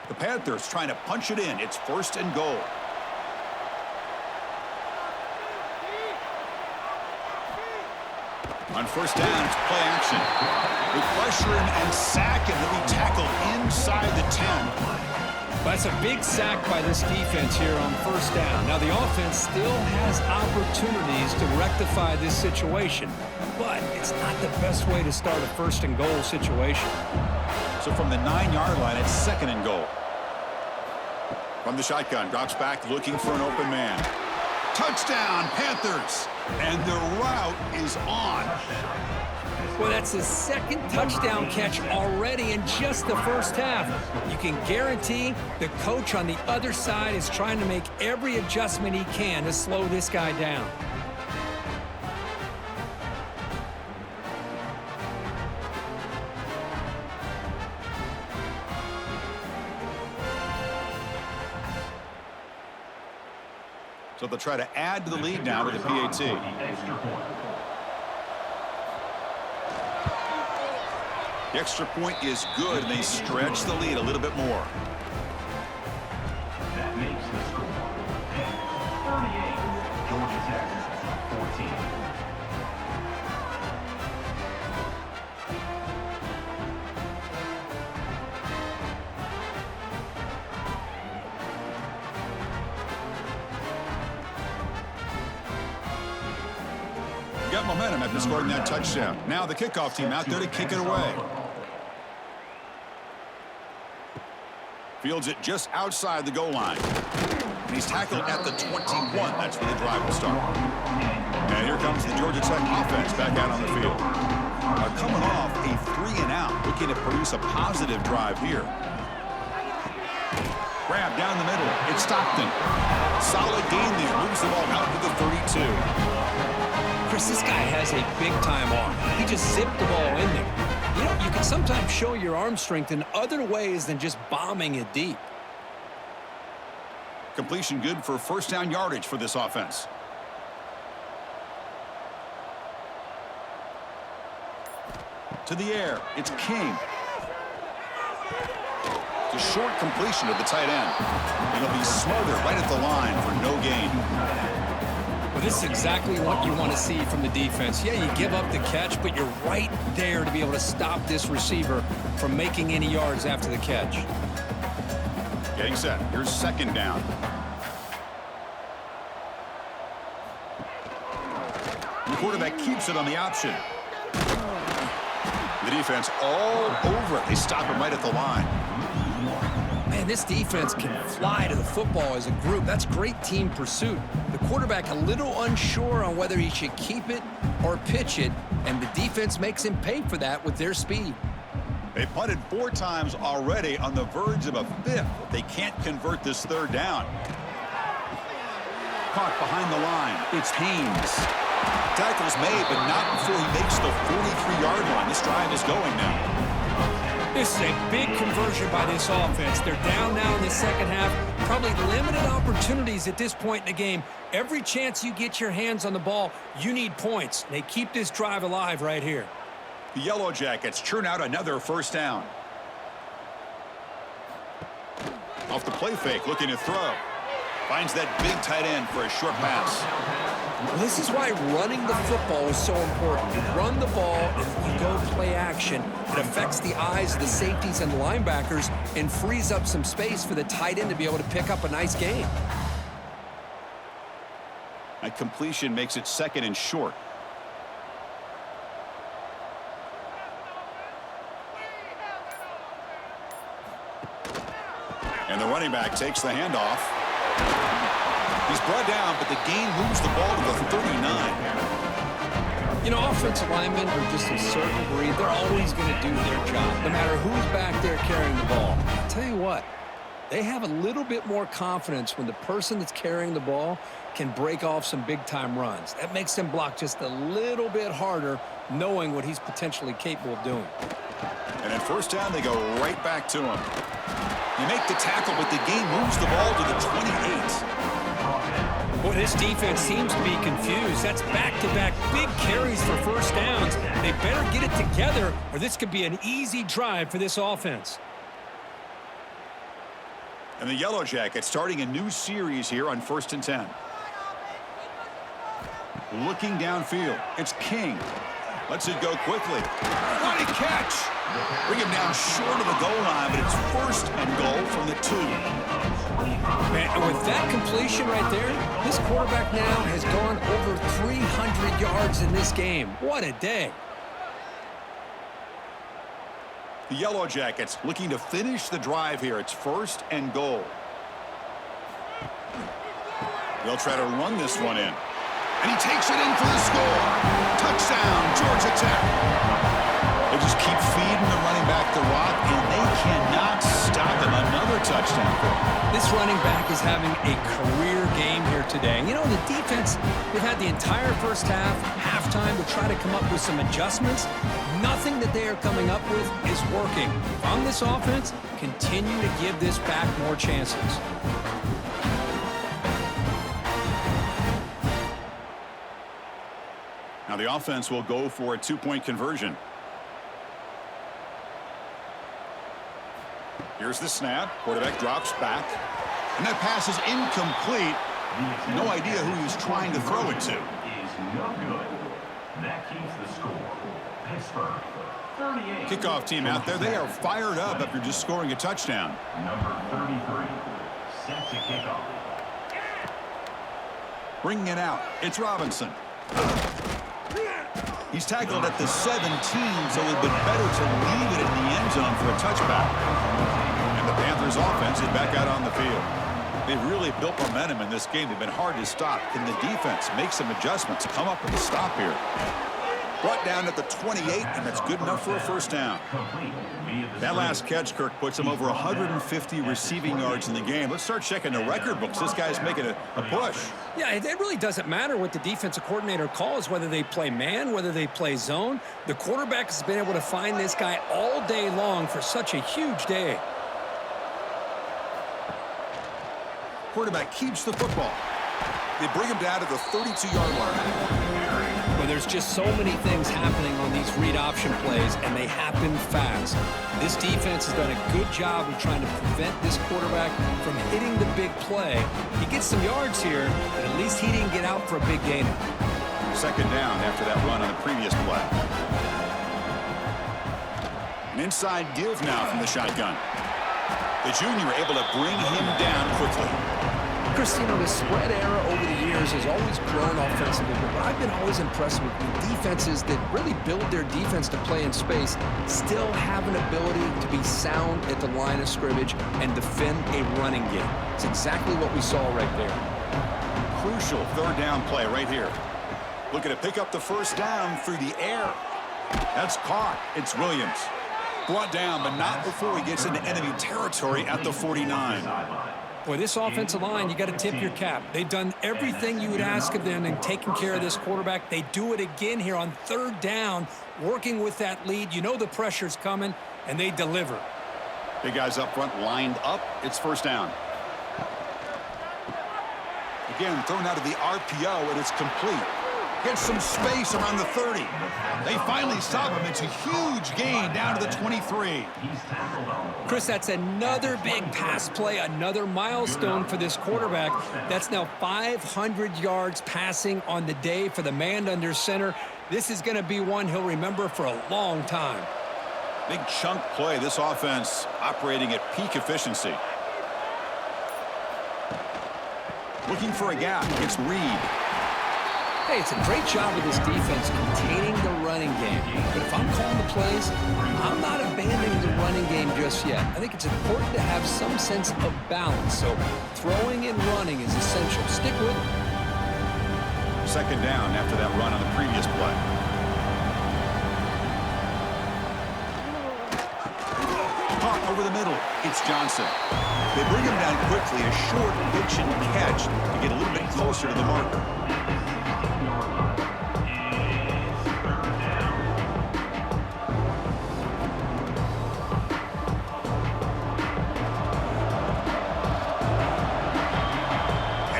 The Panthers trying to punch it in. It's 1st and goal. On 1st down, it's play action. They pressure him and sack him. He'll be tackled inside the 10. That's a big sack by this defense here on 1st down. Now, the offense still has opportunities to rectify this situation, but it's not the best way to start a 1st and goal situation. So from the 9-yard line, it's 2nd and goal. From the shotgun, drops back looking for an open man. Touchdown, Panthers! And the route is on. Well, that's his 2nd touchdown catch already in just the first half. You can guarantee the coach on the other side is trying to make every adjustment he can to slow this guy down. So they'll try to add to the lead now with the PAT. The extra point is good, and they stretch the lead a little bit more. That makes the score 38, Georgia Tech 14. got momentum after scoring that touchdown. Now the kickoff team out there to kick it away. Fields it just outside the goal line. And he's tackled at the 21. That's where the drive will start. And here comes the Georgia Tech offense back out on the field. Coming off a 3-and-out, looking to produce a positive drive here. Grab down the middle. It's Stockton. Solid gain there. Moves the ball out to the 32. Chris, this guy has a big-time arm. He just zipped the ball in there. You know, you can sometimes show your arm strength in other ways than just bombing it deep. Completion good for first down yardage for this offense. To the air, it's King. It's a short completion to the tight end. It'll be smothered right at the line for no gain. Well, this is exactly what you want to see from the defense. Yeah, you give up the catch, but you're right there to be able to stop this receiver from making any yards after the catch. Getting set. Here's second down. The quarterback keeps it on the option. The defense all over it. They stop him right at the line. Man, this defense can fly to the football as a group. That's great team pursuit. The quarterback a little unsure on whether he should keep it or pitch it, and the defense makes him pay for that with their speed. They punted 4 times already, on the verge of a 5th. They can't convert this third down. Caught behind the line. It's Haynes. Tackle's made, but not before he makes the 43-yard line. This drive is going now. This is a big conversion by this offense. They're down now in the second half. Probably limited opportunities at this point in the game. Every chance you get your hands on the ball, you need points. They keep this drive alive right here. The Yellow Jackets churn out another first down. Off the play fake, looking to throw. Finds that big tight end for a short pass. Well, this is why running the football is so important. You run the ball and you go play action. It affects the eyes of the safeties and the linebackers and frees up some space for the tight end to be able to pick up a nice gain. That completion makes it second and short. And the running back takes the handoff. He's brought down, but the gain moves the ball to the 39. You know, offensive linemen are just a certain breed. They're always going to do their job, no matter who's back there carrying the ball. I'll tell you what, they have a little bit more confidence when the person that's carrying the ball can break off some big-time runs. That makes them block just a little bit harder, knowing what he's potentially capable of doing. And at first down, they go right back to him. You make the tackle, but the gain moves the ball to the 28. Boy, this defense seems to be confused. That's back-to-back big carries for first downs. They better get it together, or this could be an easy drive for this offense. And the Yellow Jackets starting a new series here on 1st and 10. Looking downfield, it's King. Lets it go quickly. What a catch! Bring him down short of the goal line, but it's 1st and goal from the 2. Man, and with that completion right there, this quarterback now has gone over 300 yards in this game. What a day. The Yellow Jackets looking to finish the drive here. It's 1st and goal. They'll try to run this one in. And he takes it in for the score. Touchdown, Georgia Tech. They just keep feeding the running back the rock, and they cannot stop him. Another touchdown. This running back is having a career game here today. And you know, the defense, they've had the entire first half, halftime, to try to come up with some adjustments. Nothing that they are coming up with is working. On this offense, continue to give this back more chances. Now the offense will go for a 2-point conversion. Here's the snap. Quarterback drops back. And that pass is incomplete. No idea who he was trying to throw it to. Is no good. That keeps the score. Pittsburgh, 38. Kickoff team out there. They are fired up after just scoring a touchdown. Number 33, set to kick off. Bringing it out. It's Robinson. He's tackled at the 17, so it would have been better to leave it in the end zone for a touchback. And the Panthers offense is back out on the field. They've really built momentum in this game. They've been hard to stop. Can the defense make some adjustments, come up with a stop here? Brought down at the 28, and that's good enough for a first down. That last catch, Kirk, puts him over 150 receiving yards in the game. Let's start checking the record books. This guy's making a push. Yeah, it really doesn't matter what the defensive coordinator calls, whether they play man, whether they play zone. The quarterback has been able to find this guy all day long for such a huge day. Quarterback keeps the football. They bring him down to the 32-yard line. Well, there's just so many things happening on these read option plays, and they happen fast. This defense has done a good job of trying to prevent this quarterback from hitting the big play. He gets some yards here, but at least he didn't get out for a big gainer. Second down after that run on the previous play. An inside give now from the shotgun. The junior able to bring him down quickly. Chris, you know, the spread era over the years has always grown offensively, but I've been always impressed with defenses that really build their defense to play in space, still have an ability to be sound at the line of scrimmage and defend a running game. It's exactly what we saw right there. Crucial third down play right here. Looking to pick up the first down through the air. That's caught. It's Williams. Brought down, but not before he gets into enemy territory at the 49. Boy, this offensive line, you got to tip your cap. They've done everything you would ask of them in taking care of this quarterback. They do it again here on third down, working with that lead. You know the pressure's coming, and they deliver. Big guys up front lined up. It's first down. Again, thrown out of the RPO, and it's complete. Gets some space around the 30. They finally stop him. It's a huge gain down to the 23. Chris, that's another big pass play, another milestone for this quarterback. That's now 500 yards passing on the day for the man under center. This is going to be one he'll remember for a long time. Big chunk play. This offense operating at peak efficiency. Looking for a gap. It's Reed. Hey, it's a great job of this defense containing the running game. But if I'm calling the plays, I'm not abandoning the running game just yet. I think it's important to have some sense of balance. So throwing and running is essential. Stick with it. Second down after that run on the previous play. Caught over the middle. It's Johnson. They bring him down quickly. A short pitch and catch to get a little bit closer to the marker.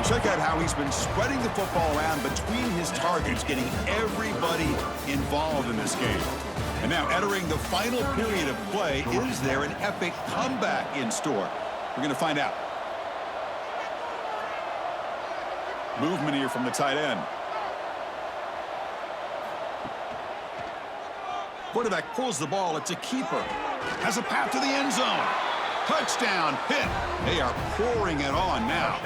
Check out how he's been spreading the football around between his targets, getting everybody involved in this game. And now entering the final period of play, is there an epic comeback in store? We're going to find out. Movement here from the tight end. Quarterback pulls the ball. It's a keeper. Has a path to the end zone. Touchdown, Pitt. They are pouring it on now.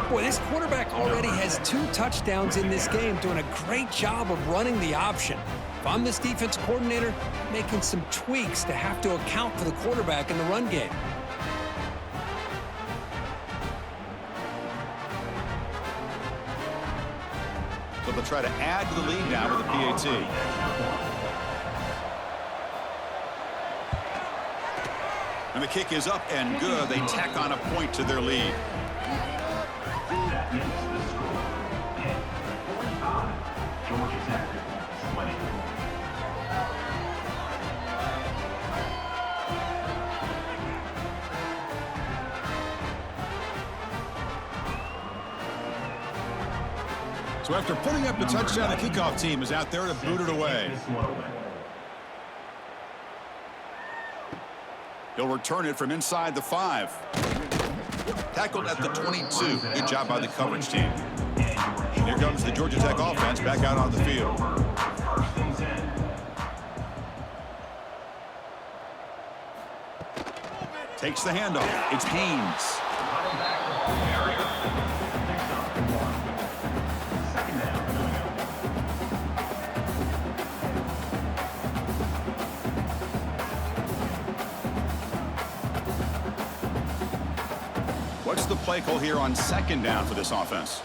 Boy, this quarterback already has 2 touchdowns in this game, doing a great job of running the option. If I'm this defense coordinator, making some tweaks to have to account for the quarterback in the run game. So they'll try to add to the lead now with the PAT. And the kick is up and good. They tack on a point to their lead. So after putting up the touchdown, the kickoff team is out there to boot it away. He'll return it from inside the 5. Tackled at the 22. Good job by the coverage team. And here comes the Georgia Tech offense back out on the field. Takes the handoff. It's Haynes. What's the play call here on second down for this offense?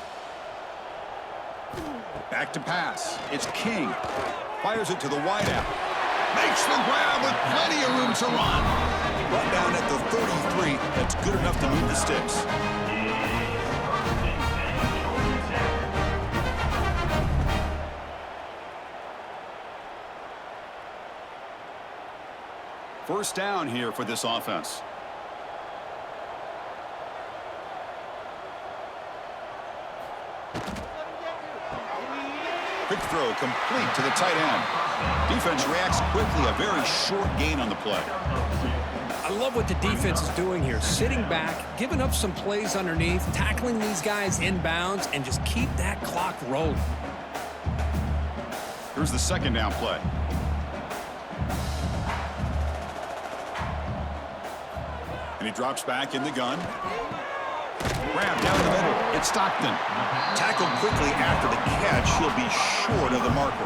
Back to pass. It's King. Fires it to the wideout. Makes the grab with plenty of room to run. Brought down at the 33. That's good enough to move the sticks. First down here for this offense. Quick throw complete to the tight end. Defense reacts quickly. A very short gain on the play. I love what the defense is doing here. Sitting back, giving up some plays underneath, tackling these guys inbounds, and just keep that clock rolling. Here's the second down play. And he drops back in the gun. Grab down the middle. It's Stockton. Tackled quickly after the catch. He'll be short of the marker.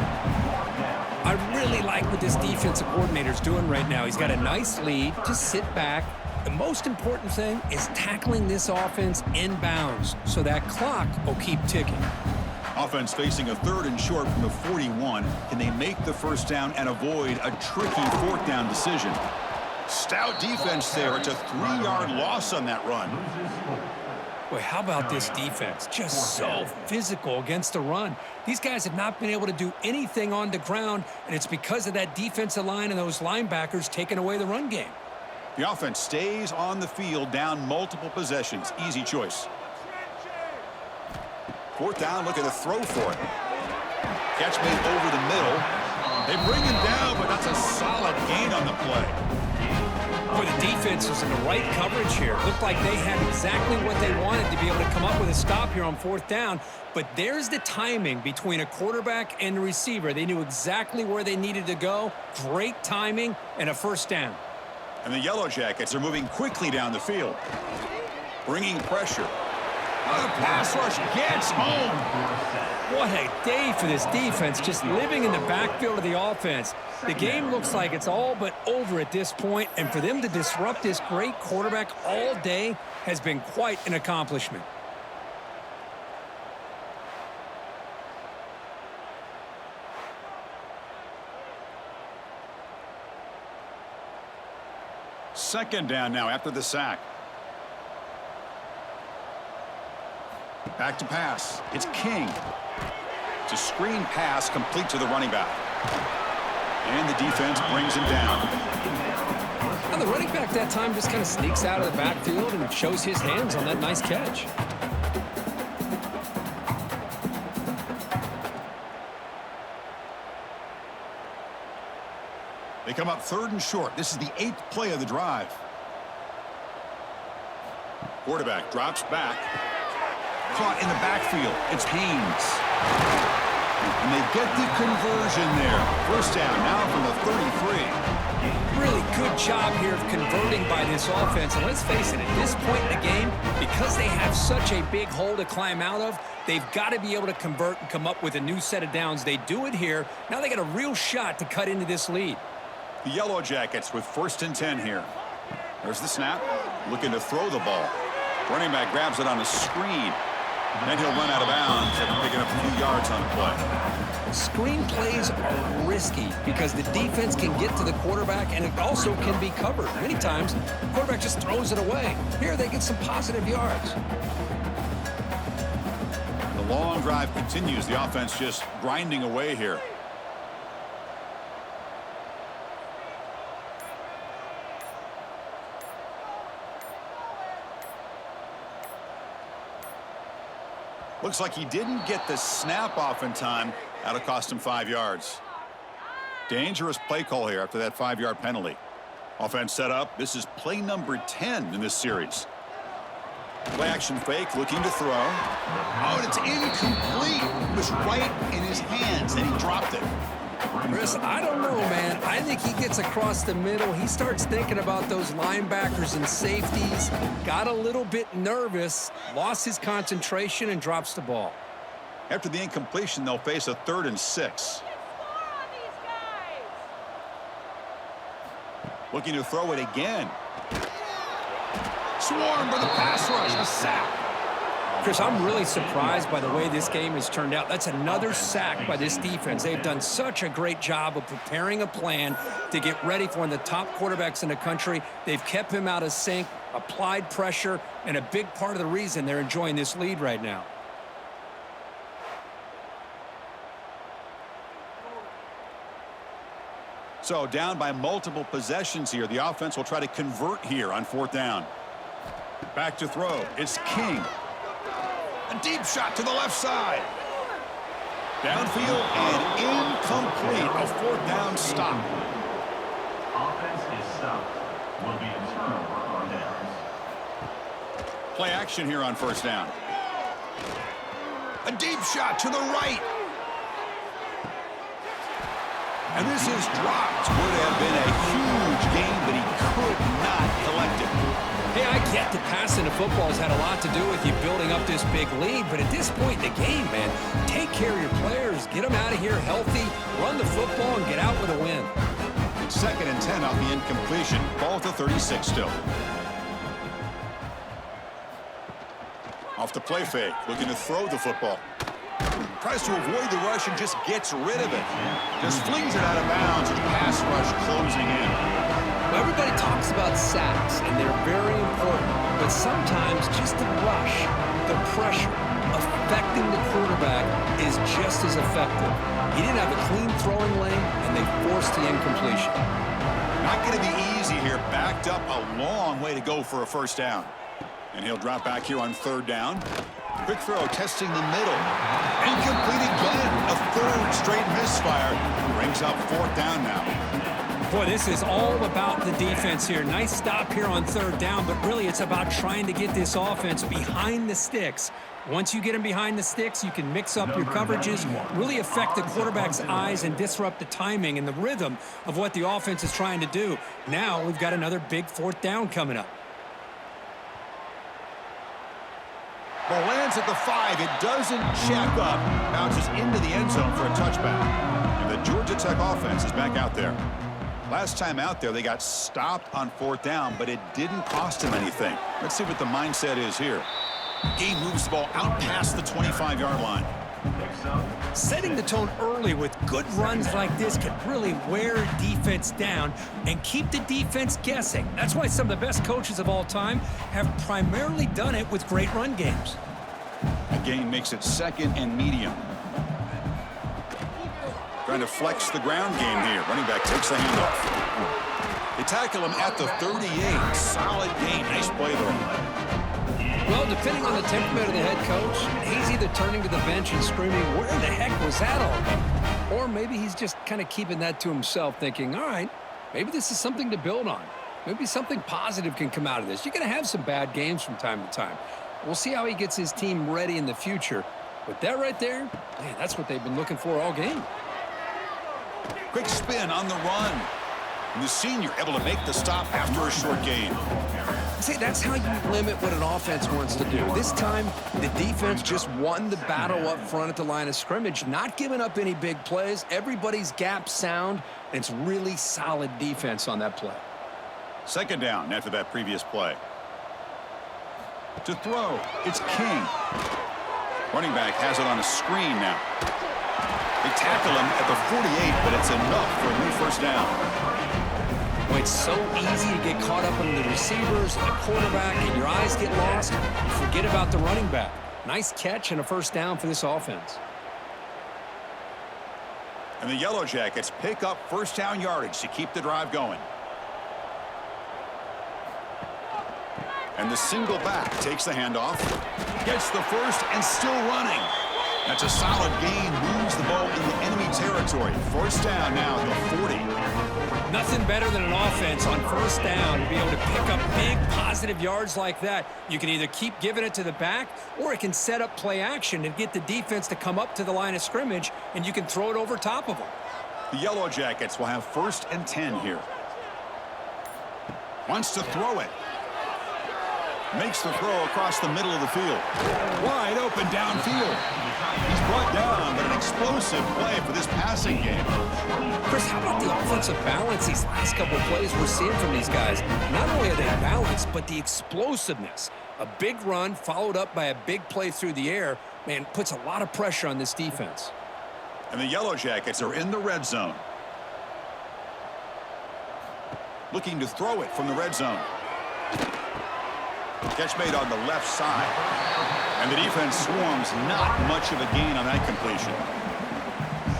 I really like what this defensive coordinator is doing right now. He's got a nice lead. Just sit back. The most important thing is tackling this offense inbounds so that clock will keep ticking. Offense facing a 3rd and short from the 41. Can they make the first down and avoid a tricky 4th down decision? Stout defense there. It's a 3-yard loss on that run. Boy, how about this defense? Just so physical against the run. These guys have not been able to do anything on the ground, and it's because of that defensive line and those linebackers taking away the run game. The offense stays on the field down multiple possessions. Easy choice. 4th down, looking to throw for it. Catch made over the middle. They bring him down, but that's a solid gain on the play. Boy, the defense was in the right coverage here. Looked like they had exactly what they wanted to be able to come up with a stop here on 4th down. But there's the timing between a quarterback and the receiver. They knew exactly where they needed to go. Great timing and a first down. And the Yellow Jackets are moving quickly down the field. Bringing pressure. The pass rush gets home. What a day for this defense, just living in the backfield of the offense. The game looks like it's all but over at this point, and for them to disrupt this great quarterback all day has been quite an accomplishment. Second down now after the sack. Back to pass. It's King. It's a screen pass complete to the running back. And the defense brings him down. And the running back that time just kind of sneaks out of the backfield and shows his hands on that nice catch. They come up 3rd and short. This is the 8th play of the drive. Quarterback drops back. Caught in the backfield. It's Haynes. And they get the conversion there. First down now from the 33. Really good job here of converting by this offense. And let's face it, at this point in the game, because they have such a big hole to climb out of, they've got to be able to convert and come up with a new set of downs. They do it here. Now they got a real shot to cut into this lead. The Yellow Jackets with 1st and 10 here. There's the snap. Looking to throw the ball. Running back grabs it on a screen. Then he'll run out of bounds after picking up a few yards on the play. Screen plays are risky because the defense can get to the quarterback and it also can be covered. Many times, the quarterback just throws it away. Here they get some positive yards. The long drive continues. The offense just grinding away here. Looks like he didn't get the snap off in time. That'll cost him 5 yards. Dangerous play call here after that 5-yard penalty. Offense set up. This is play number 10 in this series. Play action fake, looking to throw. Oh, and it's incomplete. It was right in his hands, and he dropped it. Chris, I don't know, man. I think he gets across the middle. He starts thinking about those linebackers and safeties. Got a little bit nervous, lost his concentration, and drops the ball. After the incompletion, they'll face a 3rd and 6. Looking to throw it again. Swarmed by the pass rush. A sack. Chris, I'm really surprised by the way this game has turned out. That's another sack by this defense. They've done such a great job of preparing a plan to get ready for one of the top quarterbacks in the country. They've kept him out of sync, applied pressure, and a big part of the reason they're enjoying this lead right now. So down by multiple possessions here. The offense will try to convert here on 4th down. Back to throw. It's King. A deep shot to the left side. Downfield and incomplete. A 4th down stop. Offense is stopped. Will be a turnover on downs. Play action here on 1st down. A deep shot to the right. And this is dropped. Would have been a huge gain, but he could not collect it. Hey, I get that passing the football has had a lot to do with you building up this big lead, but at this point in the game, man, take care of your players, get them out of here healthy, run the football, and get out with a win. 2nd and 10 off the incompletion. Ball to 36 still. Off the play fake, looking to throw the football. Tries to avoid the rush and just gets rid of it. Just flings it out of bounds as pass rush closing in. Well, everybody talks about sacks, and they're very important. But sometimes just the rush, the pressure, affecting the quarterback is just as effective. He didn't have a clean throwing lane, and they forced the incompletion. Not going to be easy here. Backed up a long way to go for a 1st down. And he'll drop back here on 3rd down. Quick throw, testing the middle. Incomplete again. A 3rd straight misfire. Brings up 4th down now. Boy, this is all about the defense here. Nice stop here on 3rd down, but really it's about trying to get this offense behind the sticks. Once you get them behind the sticks, you can mix up your coverages, really affect the quarterback's eyes and disrupt the timing and the rhythm of what the offense is trying to do. Now we've got another big 4th down coming up. Ball lands at the 5. It doesn't check up. Bounces into the end zone for a touchback. And the Georgia Tech offense is back out there. Last time out there, they got stopped on 4th down, but it didn't cost them anything. Let's see what the mindset is here. Game moves the ball out past the 25-yard line. Setting the tone early with good runs like this can really wear a defense down and keep the defense guessing. That's why some of the best coaches of all time have primarily done it with great run games. The game makes it 2nd and medium. Trying to flex the ground game here. Running back takes the handoff. They tackle him at the 38. Solid gain. Nice play though. Well, depending on the temperament of the head coach, he's either turning to the bench and screaming, where the heck was that all about? Or maybe he's just kind of keeping that to himself, thinking, all right, maybe this is something to build on. Maybe something positive can come out of this. You're going to have some bad games from time to time. We'll see how he gets his team ready in the future. But that right there, man, that's what they've been looking for all game. Quick spin on the run. And the senior able to make the stop after a short gain. See, that's how you limit what an offense wants to do. This time, the defense just won the battle up front at the line of scrimmage, not giving up any big plays. Everybody's gap sound, and it's really solid defense on that play. 2nd down after that previous play. To throw, it's King. Running back has it on a screen now. They tackle him at the 48, but it's enough for a new 1st down. Well, it's so easy to get caught up in the receivers and the quarterback, and your eyes get lost. You forget about the running back. Nice catch and a 1st down for this offense. And the Yellow Jackets pick up 1st down yardage to keep the drive going. And the single back takes the handoff. Gets the 1st and still running. That's a solid gain. Moves the ball into enemy territory. 1st down now at the 40. Nothing better than an offense on 1st down to be able to pick up big positive yards like that. You can either keep giving it to the back, or it can set up play action and get the defense to come up to the line of scrimmage, and you can throw it over top of them. The Yellow Jackets will have 1st and 10 here. Wants to throw it. Makes the throw across the middle of the field. Wide open downfield. He's brought down, but an explosive play for this passing game. Chris, how about the offensive balance these last couple of plays we're seeing from these guys? Not only are they balanced, but the explosiveness. A big run followed up by a big play through the air, man, puts a lot of pressure on this defense. And the Yellow Jackets are in the red zone. Looking to throw it from the red zone. Catch made on the left side. And the defense swarms, not much of a gain on that completion.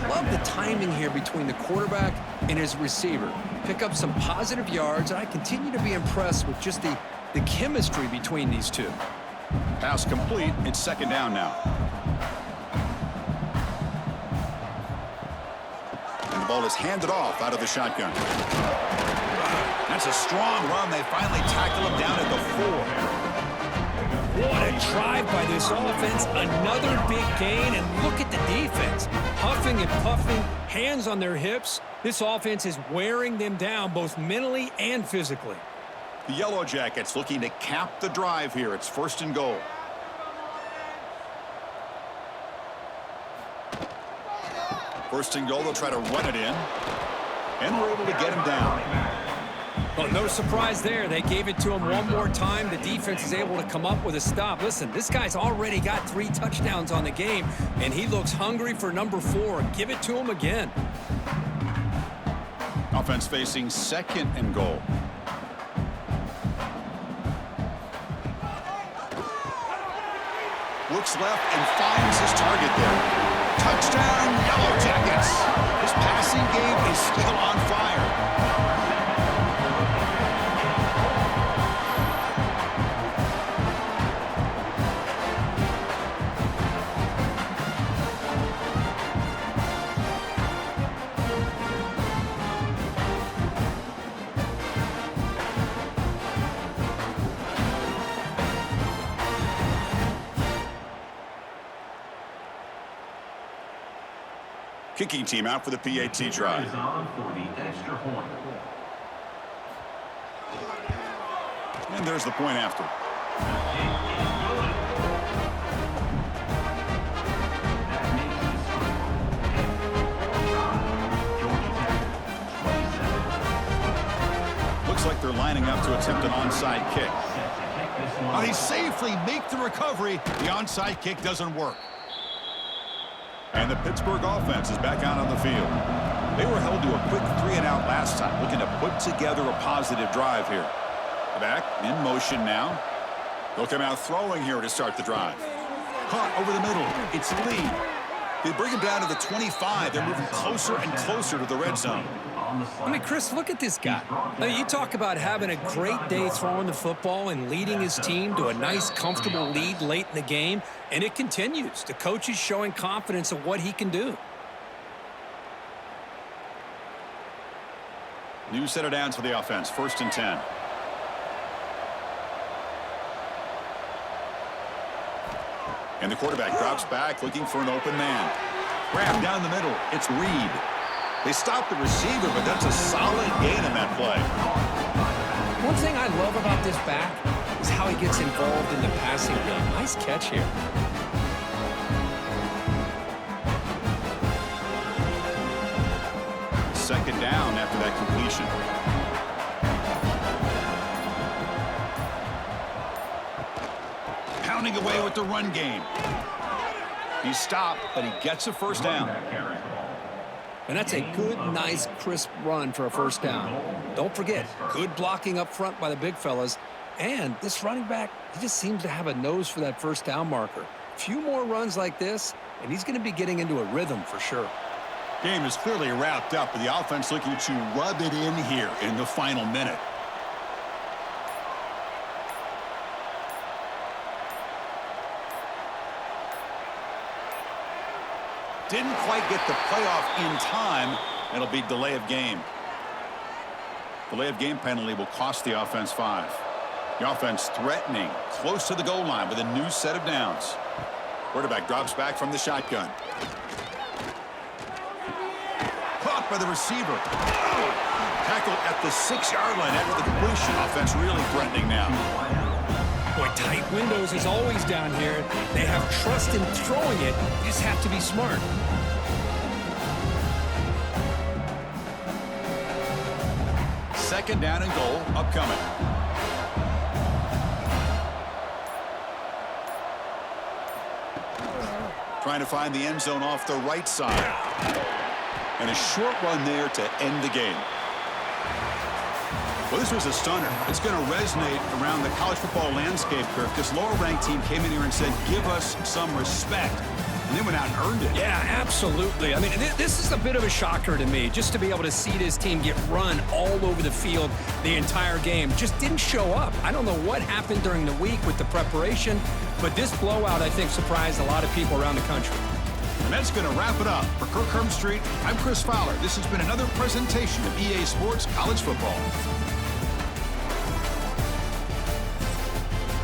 Love the timing here between the quarterback and his receiver. Pick up some positive yards, and I continue to be impressed with just the chemistry between these two. Pass complete. It's second down now. And the ball is handed off out of the shotgun. That's a strong run. They finally tackle him down at the 4. What a drive by this offense. Another big gain, and look at the defense. Huffing and puffing, hands on their hips. This offense is wearing them down both mentally and physically. The Yellow Jackets looking to cap the drive here. It's first and goal. First and goal, they'll try to run it in. And we're able to get him down. Well, no surprise there. They gave it to him one more time. The defense is able to come up with a stop. Listen, this guy's already got 3 touchdowns on the game, and he looks hungry for number 4. Give it to him again. Offense facing second and goal. Looks left and finds his target there. Touchdown, Yellow Jackets. This passing game is still on fire. Kicking team out for the PAT drive. Is on for the extra point. And there's the point after. Looks like they're lining up to attempt an onside kick. Now they safely make the recovery. The onside kick doesn't work. And the Pittsburgh offense is back out on the field. They were held to a quick 3-and-out last time, looking to put together a positive drive here. Back in motion now. They'll come out throwing here to start the drive. Caught over the middle. It's Lee. They bring him down to the 25. They're moving closer and closer to the red zone. I mean, Chris, look at this guy. I mean, you talk about having a great day throwing the football and leading his team to a nice, comfortable lead late in the game, and it continues. The coach is showing confidence of what he can do. New set of downs for the offense. First and 10. And the quarterback drops back looking for an open man. Grab down the middle. It's Reed. They stop the receiver, but that's a solid gain in that play. One thing I love about this back is how he gets involved in the passing game. Nice catch here. Second down after that completion. Pounding away with the run game. He's stopped, but he gets a first down. And that's a good, nice, crisp run for a first down. Don't forget, good blocking up front by the big fellas. And this running back, he just seems to have a nose for that first down marker. A few more runs like this, and he's going to be getting into a rhythm for sure. Game is clearly wrapped up, with the offense looking to rub it in here in the final minute. Didn't quite get the playoff in time. It'll be delay of game. Delay of game penalty will cost the offense 5. The offense threatening, close to the goal line with a new set of downs. Quarterback drops back from the shotgun. Caught by the receiver. Tackle at the 6-yard line after the completion. Offense really threatening now. Boy, tight windows is always down here. They have trust in throwing it. You just have to be smart. Second down and goal upcoming. Trying to find the end zone off the right side. And a short run there to end the game. Well, this was a stunner. It's going to resonate around the college football landscape, Kirk. This lower-ranked team came in here and said, give us some respect. And they went out and earned it. Yeah, absolutely. I mean, this is a bit of a shocker to me, just to be able to see this team get run all over the field the entire game. Just didn't show up. I don't know what happened during the week with the preparation, but this blowout, I think, surprised a lot of people around the country. And that's going to wrap it up. For Kirk Herbstreit, I'm Chris Fowler. This has been another presentation of EA Sports College Football.